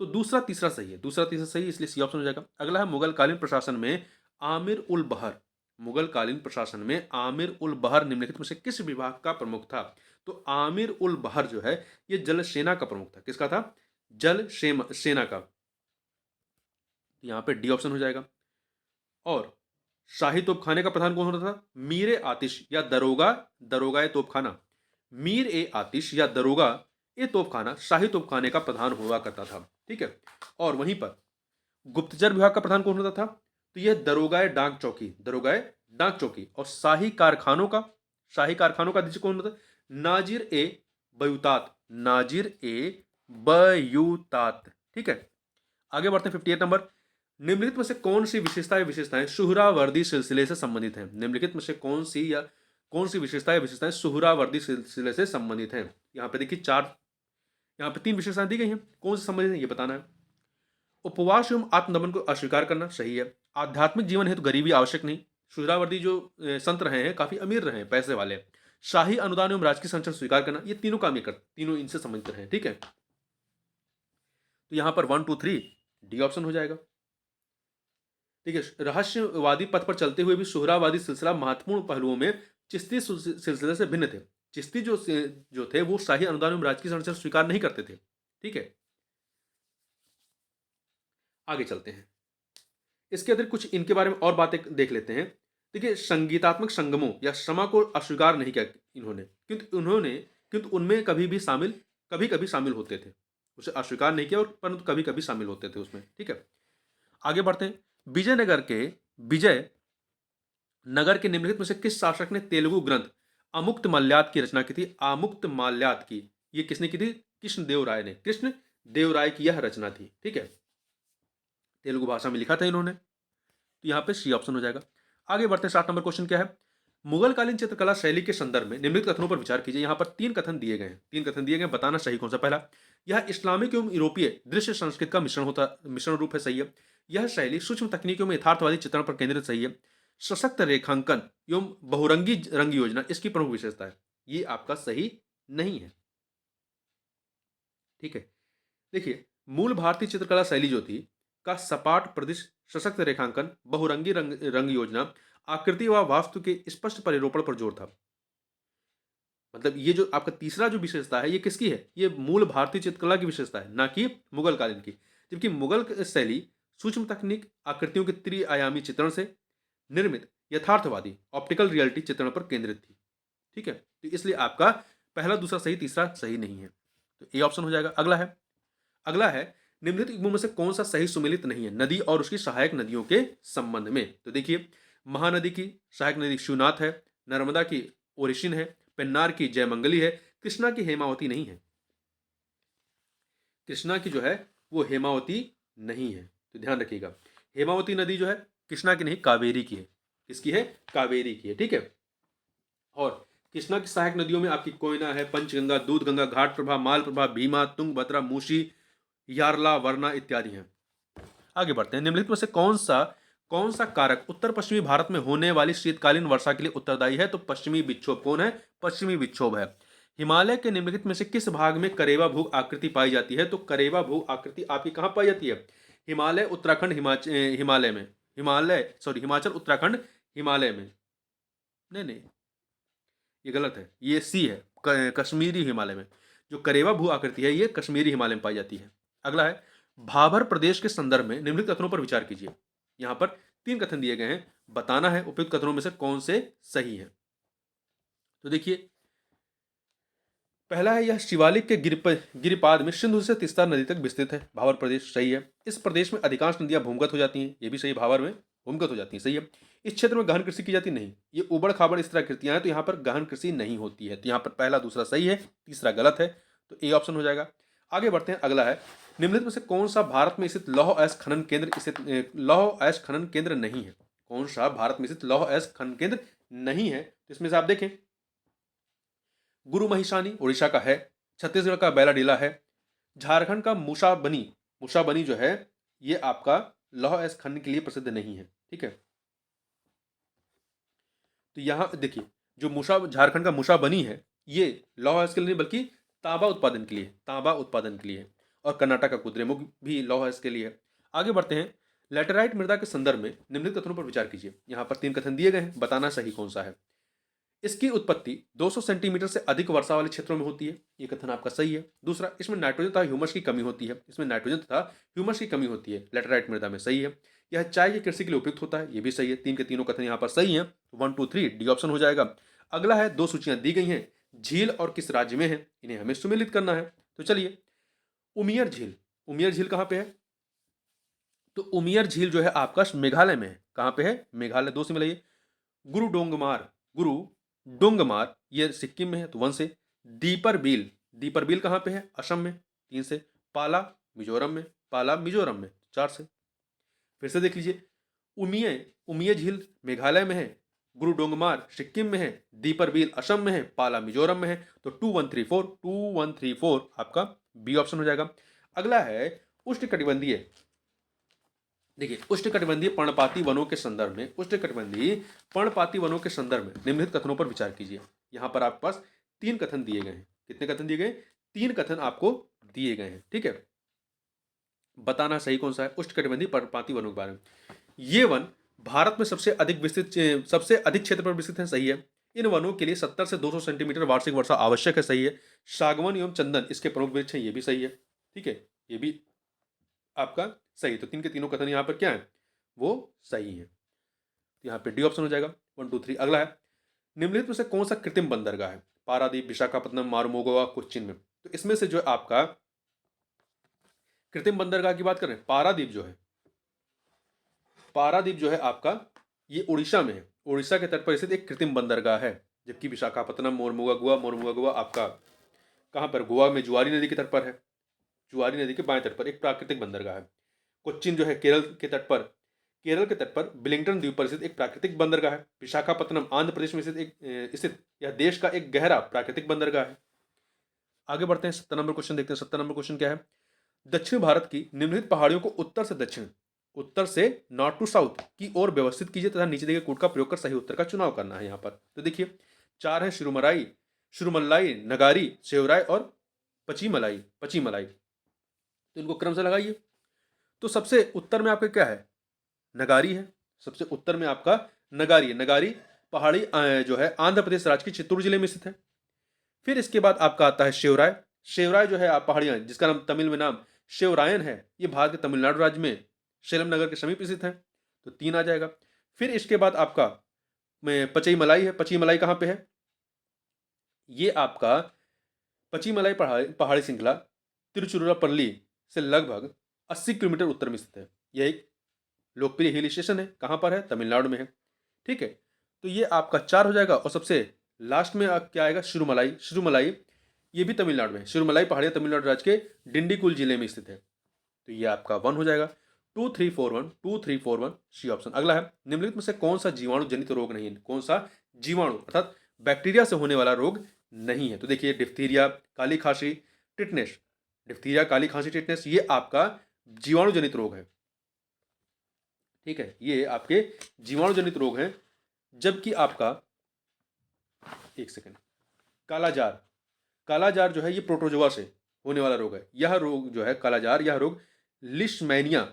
तो दूसरा तीसरा सही है, दूसरा तीसरा सही, इसलिए सी ऑप्शन हो जाएगा। अगला है, मुगल कालीन प्रशासन में आमिर उल बहर निम्नलिखित में से किस विभाग का प्रमुख था? तो आमिर उल बहर जो है ये जल सेना का प्रमुख था। किसका था? सेना का। यहां पे डी ऑप्शन हो जाएगा। और शाही तोपखाने का प्रधान कौन होता था? मीर ए आतिश या दरोगा ए तोपखाना। मीर ए आतिश या दरोगा ए तोपखाना शाही तोपखाने का प्रधान हुआ करता था। ठीक है। और वहीं पर गुप्तचर विभाग का प्रधान कौन होता था? तो यह दरोगाए डाक चौकी। और शाही कारखानों का अधीक्षक कौन होता था? नाजिर ए बयूतात। ठीक है। आगे बढ़ते हैं 58 नंबर। निम्नलिखित में से कौन सी विशेषताएं सुहरावर्दी सिलसिले से संबंधित हैं? निम्नलिखित में से कौन सी विशेषताएं सुहरावर्दी सिलसिले से संबंधित हैं? यहाँ पे देखिए यहाँ पे 3 विशेषताएं दी गई हैं। कौन से संबंधित है ये बताना है। उपवास एवं आत्मदमन को अस्वीकार करना सही है। आध्यात्मिक जीवन हेतु गरीबी आवश्यक नहीं। सुहरावर्दी जो संत रहे हैं काफी अमीर रहे हैं, पैसे वाले। शाही अनुदान एवं राजकीय संरक्षण स्वीकार करना, ये तीनों काम ये करते, तीनों इनसे संबंधित रहे हैं। ठीक है। तो यहां पर 1 2 3 डी ऑप्शन हो जाएगा। ठीक है। रहस्यवादी पथ पर चलते हुए भी सुहरावादी सिलसिला महत्वपूर्ण पहलुओं में चिश्ती सिलसिले से भिन्न थे। चिश्ती जो थे वो शाही अनुदान एवं राजकीय संरक्षण स्वीकार नहीं करते थे। ठीक है। आगे चलते हैं। इसके अतिरिक्त कुछ इनके बारे में और बातें देख लेते हैं। देखिए, संगीतात्मक संगमों या समा को अस्वीकार नहीं किया इन्होंने, किंतु उनमें कभी कभी शामिल होते थे। उसे अस्वीकार नहीं किया और परंतु कभी कभी शामिल होते थे उसमें। ठीक है। आगे बढ़ते हैं। विजयनगर के निम्नलिखित में से किस शासक ने तेलुगु ग्रंथ अमुक्त माल्यात की रचना की थी? अमुक्त माल्यात की ये किसने की थी? कृष्ण देव राय की यह रचना थी। ठीक है। तेलुगु भाषा में लिखा था इन्होंने। तो यहां पे सी ऑप्शन हो जाएगा। आगे बढ़ते हैं, 7 नंबर क्वेश्चन क्या है? मुगलकालीन चित्रकला शैली के संदर्भ में निम्नलिखित कथनों पर विचार कीजिए। यहाँ पर 3 कथन दिए गए हैं। 3 कथन दिए गए हैं, बताना सही कौन सा? पहला, यह इस्लामिक एवं यूरोपीय दृश्य संस्कृत का मिश्रण रूप है, सही है। यह शैली सूक्ष्म तकनीकों में यथार्थवादी चित्रण पर केंद्रित, सही है। सशक्त रेखांकन एवं बहुरंगी रंग योजना इसकी प्रमुख विशेषता है, ये आपका सही नहीं है। ठीक है, देखिए, मूल भारतीय चित्रकला शैली जो थी का सपाट प्रदिश, सशक्त रेखांकन, बहुरंगी रंग योजना, आकृति व वास्तु के स्पष्ट परिरोपण पर जोर था। मतलब ये जो आपका तीसरा जो विशेषता है, ये किसकी है? ये मूल भारतीय चित्रकला की विशेषता है, ना कि मुगल कालीन की। जबकि मुगल शैली सूक्ष्म तकनीक, आकृतियों के त्रिआयामी चित्रण से निर्मित यथार्थवादी ऑप्टिकल रियलिटी चित्रण पर केंद्रित थी। ठीक है, तो इसलिए आपका पहला, दूसरा सही, तीसरा सही नहीं है, तो ए ऑप्शन हो जाएगा। अगला है निम्नलिखित युग्मों में से कौन सा सही सुमेलित नहीं है नदी और उसकी सहायक नदियों के संबंध में? तो देखिए, महानदी की सहायक नदी शिवनाथ है, नर्मदा की ओरिशिन है, पेन्नार की जयमंगली है, कृष्णा की हेमावती नहीं है। कृष्णा की जो है वो हेमावती नहीं है, तो ध्यान रखिएगा। हेमावती नदी जो है कृष्णा की नहीं, कावेरी की है। किसकी है? कावेरी की है। ठीक है, और कृष्णा की सहायक नदियों में आपकी कोयना है, पंचगंगा, दूधगंगा, घाट प्रभा, माल प्रभा, भीमा, तुंगभद्रा, मूसी, यारला, वरना इत्यादि हैं। आगे बढ़ते हैं, निम्नलिखित में से कौन सा कारक उत्तर पश्चिमी भारत में होने वाली शीतकालीन वर्षा के लिए उत्तरदायी है? तो पश्चिमी विक्षोभ। कौन है? पश्चिमी विक्षोभ है। हिमालय के निम्नलिखित में से किस भाग में करेवा भू आकृति पाई जाती है? तो करेवा भू आकृति आपकी कहां पाई जाती है? हिमालय, उत्तराखंड, हिमालय में, हिमाचल, उत्तराखंड, हिमालय में। नहीं नहीं, ये गलत है, ये सी है, कश्मीरी हिमालय में। जो करेवा भू आकृति है ये कश्मीरी हिमालय में पाई जाती है। अगला है, भाबर प्रदेश के संदर्भ में निम्नलिखित कथनों पर विचार कीजिए। यहां पर 3 कथन दिए गए हैं, बताना है उपयुक्त कथनों में से कौन से सही है। तो देखिए, पहला है, यह शिवालिक के गिरिपाद में सिंधु से तीस्ता नदी तक विस्तृत है। भावर प्रदेश, सही है। इस प्रदेश में अधिकांश नदियां भूमिगत हो जाती हैं, ये भी सही, भावर में भूमिगत हो जाती हैं, सही है। इस क्षेत्र में गहन कृषि की जाती नहीं, ये उबड़ खाबड़ इस तरह कृतियां हैं, तो यहाँ पर गहन कृषि नहीं होती है। तो यहाँ पर पहला, दूसरा सही है, तीसरा गलत है, तो ए ऑप्शन हो जाएगा। आगे बढ़ते हैं, अगला है, निम्नलिखित में से कौन सा भारत में स्थित लौह अयस्क खनन केंद्र नहीं है? कौन सा भारत में स्थित लौह अयस्क खनन केंद्र नहीं है? तो इसमें से आप देखें, गुरु महिशानी उड़ीसा का है, छत्तीसगढ़ का बैलाडीला है, झारखंड का मूसाबनी जो है ये आपका लौह अयस्क खनन के लिए प्रसिद्ध नहीं है। ठीक है, तो यहां देखिए, जो झारखंड का मूसाबनी है ये लौह अयस्क के लिए नहीं बल्कि तांबा उत्पादन के लिए है। और कर्नाटक का कुद्रेमुख भी लौह अयस्क के लिए है। आगे बढ़ते हैं, लेटेराइट मृदा के संदर्भ में निम्नलिखित कथनों पर विचार कीजिए। यहाँ पर 3 कथन दिए गए हैं, बताना सही कौन सा है। इसकी उत्पत्ति 200 सेंटीमीटर से अधिक वर्षा वाले क्षेत्रों में होती है, ये कथन आपका सही है। दूसरा, इसमें नाइट्रोजन तथा ह्यूमस की कमी होती है, लेटेराइट मृदा में, सही है। यह चाय की कृषि के लिए उपयुक्त होता है, ये भी सही है। 3 के तीनों कथन यहाँ पर सही हैं, 1 2 3 डी ऑप्शन हो जाएगा। अगला है, 2 सूचियां दी गई हैं, झील और किस राज्य में है, इन्हें हमें सुमेलित करना है। तो चलिए, उमियर झील कहाँ पे है? तो उमियर झील जो है आपका मेघालय में है। कहाँ पे है? मेघालय। 2 से मिलाइए, गुरु डोंगमार ये सिक्किम में है, तो 1 से। दीपर बील कहाँ पे है? असम में, 3 से। पाला मिजोरम में, 4 से। फिर से देख लीजिए, उमिये झील मेघालय में है, गुरु डोंगमार सिक्किम में है, दीपर बील असम में है, पाला मिजोरम में है। तो 2134 आपका बी ऑप्शन हो जाएगा। अगला है, उष्णकटिबंधीय देखिए, उष्णकटिबंधीय पर्णपाती वनों के संदर्भ में निम्नलिखित कथनों पर विचार कीजिए। यहां पर आपके पास 3 कथन दिए गए हैं। कितने कथन दिए गए? 3 कथन आपको दिए गए हैं। ठीक है, बताना सही कौन सा है उष्णकटिबंधीय पर्णपाती वनों के बारे में। ये वन भारत में सबसे अधिक क्षेत्र पर विस्तृत है, सही है। इन वनों के लिए 70 से 200 सेंटीमीटर वार्षिक वर्षा आवश्यक है, सही है। सागवन एवं चंदन इसके प्रमुख वृक्ष हैं, ये भी सही है। ठीक है, ये भी आपका सही। तो 3 के तीनों कथन यहाँ पर क्या है? वो सही है। यहाँ पे डी ऑप्शन हो जाएगा, 1 2 3। अगला है, निम्नलिखित में से कौन सा कृत्रिम बंदरगाह है? पारादीप, विशाखापत्तनम, मारुमोगोवा, कोच्चिन में। तो इसमें से जो आपका कृत्रिम बंदरगाह की बात करें, पारादीप जो है आपका ये उड़ीसा में है। उड़ीसा के तट पर स्थित एक कृत्रिम बंदरगाह है। जबकि विशाखापत्तनम, मोरमुगागुआ आपका कहाँ पर? गोवा में जुआरी नदी के तट पर है। जुआरी नदी के बाएं तट पर एक प्राकृतिक बंदरगाह है। कोच्चिन जो है केरल के तट पर केरल के तट पर विलिंगडन द्वीप पर स्थित एक प्राकृतिक बंदरगाह है। विशाखापत्तनम आंध्र प्रदेश में स्थित यह देश का एक गहरा प्राकृतिक बंदरगाह है। आगे बढ़ते हैं, 70 नंबर क्वेश्चन देखते हैं। 70 नंबर क्वेश्चन क्या है? दक्षिण भारत की निम्नलिखित पहाड़ियों को उत्तर से नॉर्थ टू साउथ की ओर व्यवस्थित कीजिए तथा नीचे दिए गए कोड का प्रयोग कर सही उत्तर का चुनाव करना है। यहाँ पर तो देखिए 4 है, शिरुमलाई, नगारी, सेवराय और पचीमलाई। तो इनको क्रम से लगाइए। तो सबसे उत्तर में आपका क्या है? नगारी है। सबसे उत्तर में आपका नगारी है। नगारी पहाड़ी जो है आंध्र प्रदेश राज्य के चित्तूर जिले में स्थित है। फिर इसके बाद आपका आता है शेवराय। शेवराय जो है आप पहाड़ियां जिसका नाम तमिल में नाम शेवरायन है, ये भारत के तमिलनाडु राज्य में सेलम नगर के समीप स्थित है। तो 3 आ जाएगा। फिर इसके बाद आपका पचईमलाई है। पचईमलाई कहाँ पे है? ये आपका पचईमलाई पहाड़ी श्रृंखला तिरुचिरापल्ली से लगभग 80 किलोमीटर उत्तर में स्थित है। यह एक लोकप्रिय हिल स्टेशन है। कहाँ पर है? तमिलनाडु में है। ठीक है, तो ये आपका 4 हो जाएगा। और सबसे लास्ट में क्या आएगा? शिरुमलाई, ये भी तमिलनाडु में है। शिरुमलाई पहाड़ियाँ तमिलनाडु राज्य के डिंडीगुल जिले में स्थित है। तो ये आपका 1 हो जाएगा। 2 3 4 1 सी ऑप्शन। अगला है, निम्नलिखित में से कौन सा जीवाणु जनित रोग नहीं है? कौन सा जीवाणु अर्थात बैक्टीरिया से होने वाला रोग नहीं है? तो देखिए डिप्थीरिया, काली खांसी, टिटनेस। डिप्थीरिया, काली खांसी, टिटनेस ये आपका जीवाणु जनित रोग है। ठीक है, ये आपके जीवाणु जनित रोग हैं। जबकि आपका एक सेकेंड, कालाजार जो है ये प्रोटोजोआ से होने वाला रोग है। यह रोग जो है कालाजार, यह रोग लिस्टमैनिया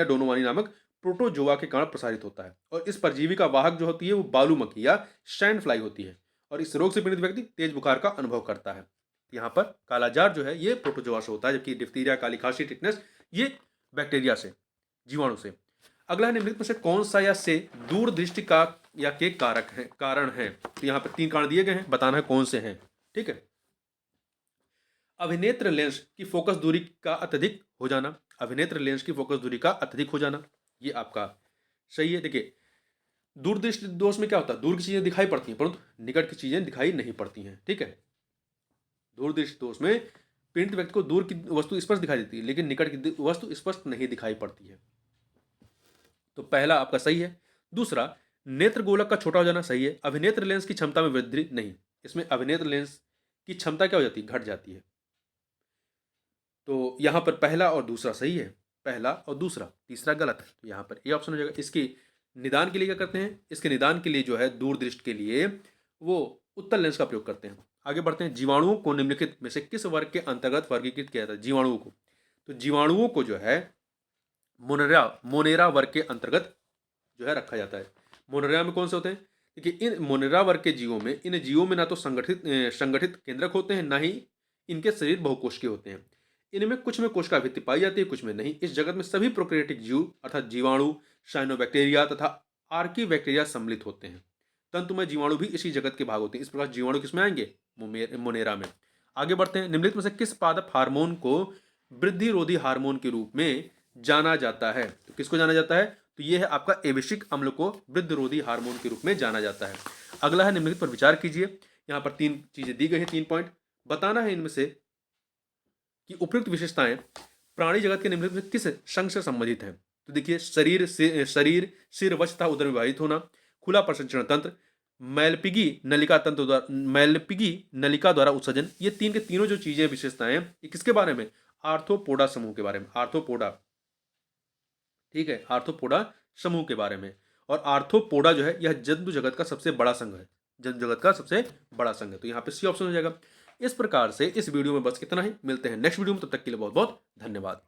डोनोवानी नामक प्रोटोजोआ के कारण प्रसारित होता है। और इस परजीवी का वाहक जो होती है वो बालू मक्खी या सैंड फ्लाई होती है। और इस रोग से पीड़ित व्यक्ति तेज बुखार का अनुभव करता है। यहाँ पर कालाजार जो है ये प्रोटोजोआ से होता है, जबकि डिप्थीरिया, काली खांसी, टिटनेस ये बैक्टीरिया से, जीवाणु से। अगला है, निम्नलिखित में से कौन सा या से दूरदृष्टि का या के कारण है? तो यहाँ पर 3 कारण दिए गए हैं, बताना है कौन से हैं। ठीक है, अभिनेत्र लेंस की फोकस दूरी का अत्यधिक हो जाना। अभिनेत्र लेंस की फोकस दूरी का अत्यधिक हो जाना, ये आपका सही है। देखिए दूरदृष्टि दोष में क्या होता है? दूर की चीजें दिखाई पड़ती हैं परंतु निकट की चीजें दिखाई नहीं पड़ती हैं। ठीक है, दूरदृष्टि दोष में पीड़ित व्यक्ति को दूर की वस्तु स्पष्ट दिखाई देती है लेकिन निकट की वस्तु स्पष्ट नहीं दिखाई पड़ती है। तो पहला आपका सही है। दूसरा, नेत्र गोलक का छोटा हो जाना सही है। अभिनेत्र लेंस की क्षमता में वृद्धि नहीं, इसमें अभिनेत्र लेंस की क्षमता क्या हो जाती है? घट जाती है। तो यहां पर पहला और दूसरा सही है, पहला और दूसरा, तीसरा गलत है। तो यहां पर ये ऑप्शन हो जाएगा। इसके निदान के लिए क्या करते हैं? इसके निदान के लिए जो है दूरदृष्टि के लिए वो उत्तल लेंस का प्रयोग करते हैं। आगे बढ़ते हैं, जीवाणुओं को निम्नलिखित में से किस वर्ग के अंतर्गत वर्गीकृत किया जाता है? जीवाणुओं को, तो जीवाणुओं को जो है मोनेरा वर्ग के अंतर्गत जो है रखा जाता है। मोनेरा में कौन से होते हैं? देखिए इन मोनेरा वर्ग के इन जीवों में ना तो संगठित केंद्रक होते हैं, ना ही इनके शरीर बहुकोशिकीय होते हैं। इनमें कुछ में कोशिका भित्ति पाई जाती है, कुछ में नहीं। इस जगत में सभी प्रोकैरियोटिक जीव अर्थात जीवाणु, साइनोबैक्टीरिया तथा आर्कीबैक्टीरिया सम्मिलित होते हैं। तंतुमय जीवाणु भी इसी जगत के भाग होते हैं। इस प्रकार जीवाणु किसमें आएंगे? मोनेरा में। आगे बढ़ते हैं, निम्नलिखित में से किस पादप हार्मोन को वृद्धिरोधी हार्मोन के रूप में जाना जाता है? तो किसको जाना जाता है? तो यह है आपका एबिसिक अम्ल को वृद्धिरोधी हार्मोन के रूप में जाना जाता है। अगला है, निम्नलिखित पर विचार कीजिए। यहाँ पर 3 चीजें दी गई हैं, 3 पॉइंट बताना है इनमें से कि उपयुक्त विशेषताएं प्राणी जगत के निम्नलिखित में किस संघ से संबंधित हैं? तो देखिए शरीर, सिर, वक्ष तथा उदर विभाजित होना, खुला प्रसंचरण तंत्र, मैलपिगी नलिका द्वारा उत्सर्जन। ये 3 के तीनों जो चीजें विशेषताएं ये किसके बारे में? आर्थ्रोपोडा समूह के बारे में। आर्थ्रोपोडा, ठीक है, आर्थ्रोपोडा समूह के बारे में। और आर्थ्रोपोडा जो है यह जंतु जगत का सबसे बड़ा संघ है, जंतु जगत का सबसे बड़ा संघ है। तो यहाँ पे सी ऑप्शन हो जाएगा। इस प्रकार से इस वीडियो में बस कितना ही, मिलते हैं नेक्स्ट वीडियो में, तब तक के लिए बहुत बहुत धन्यवाद।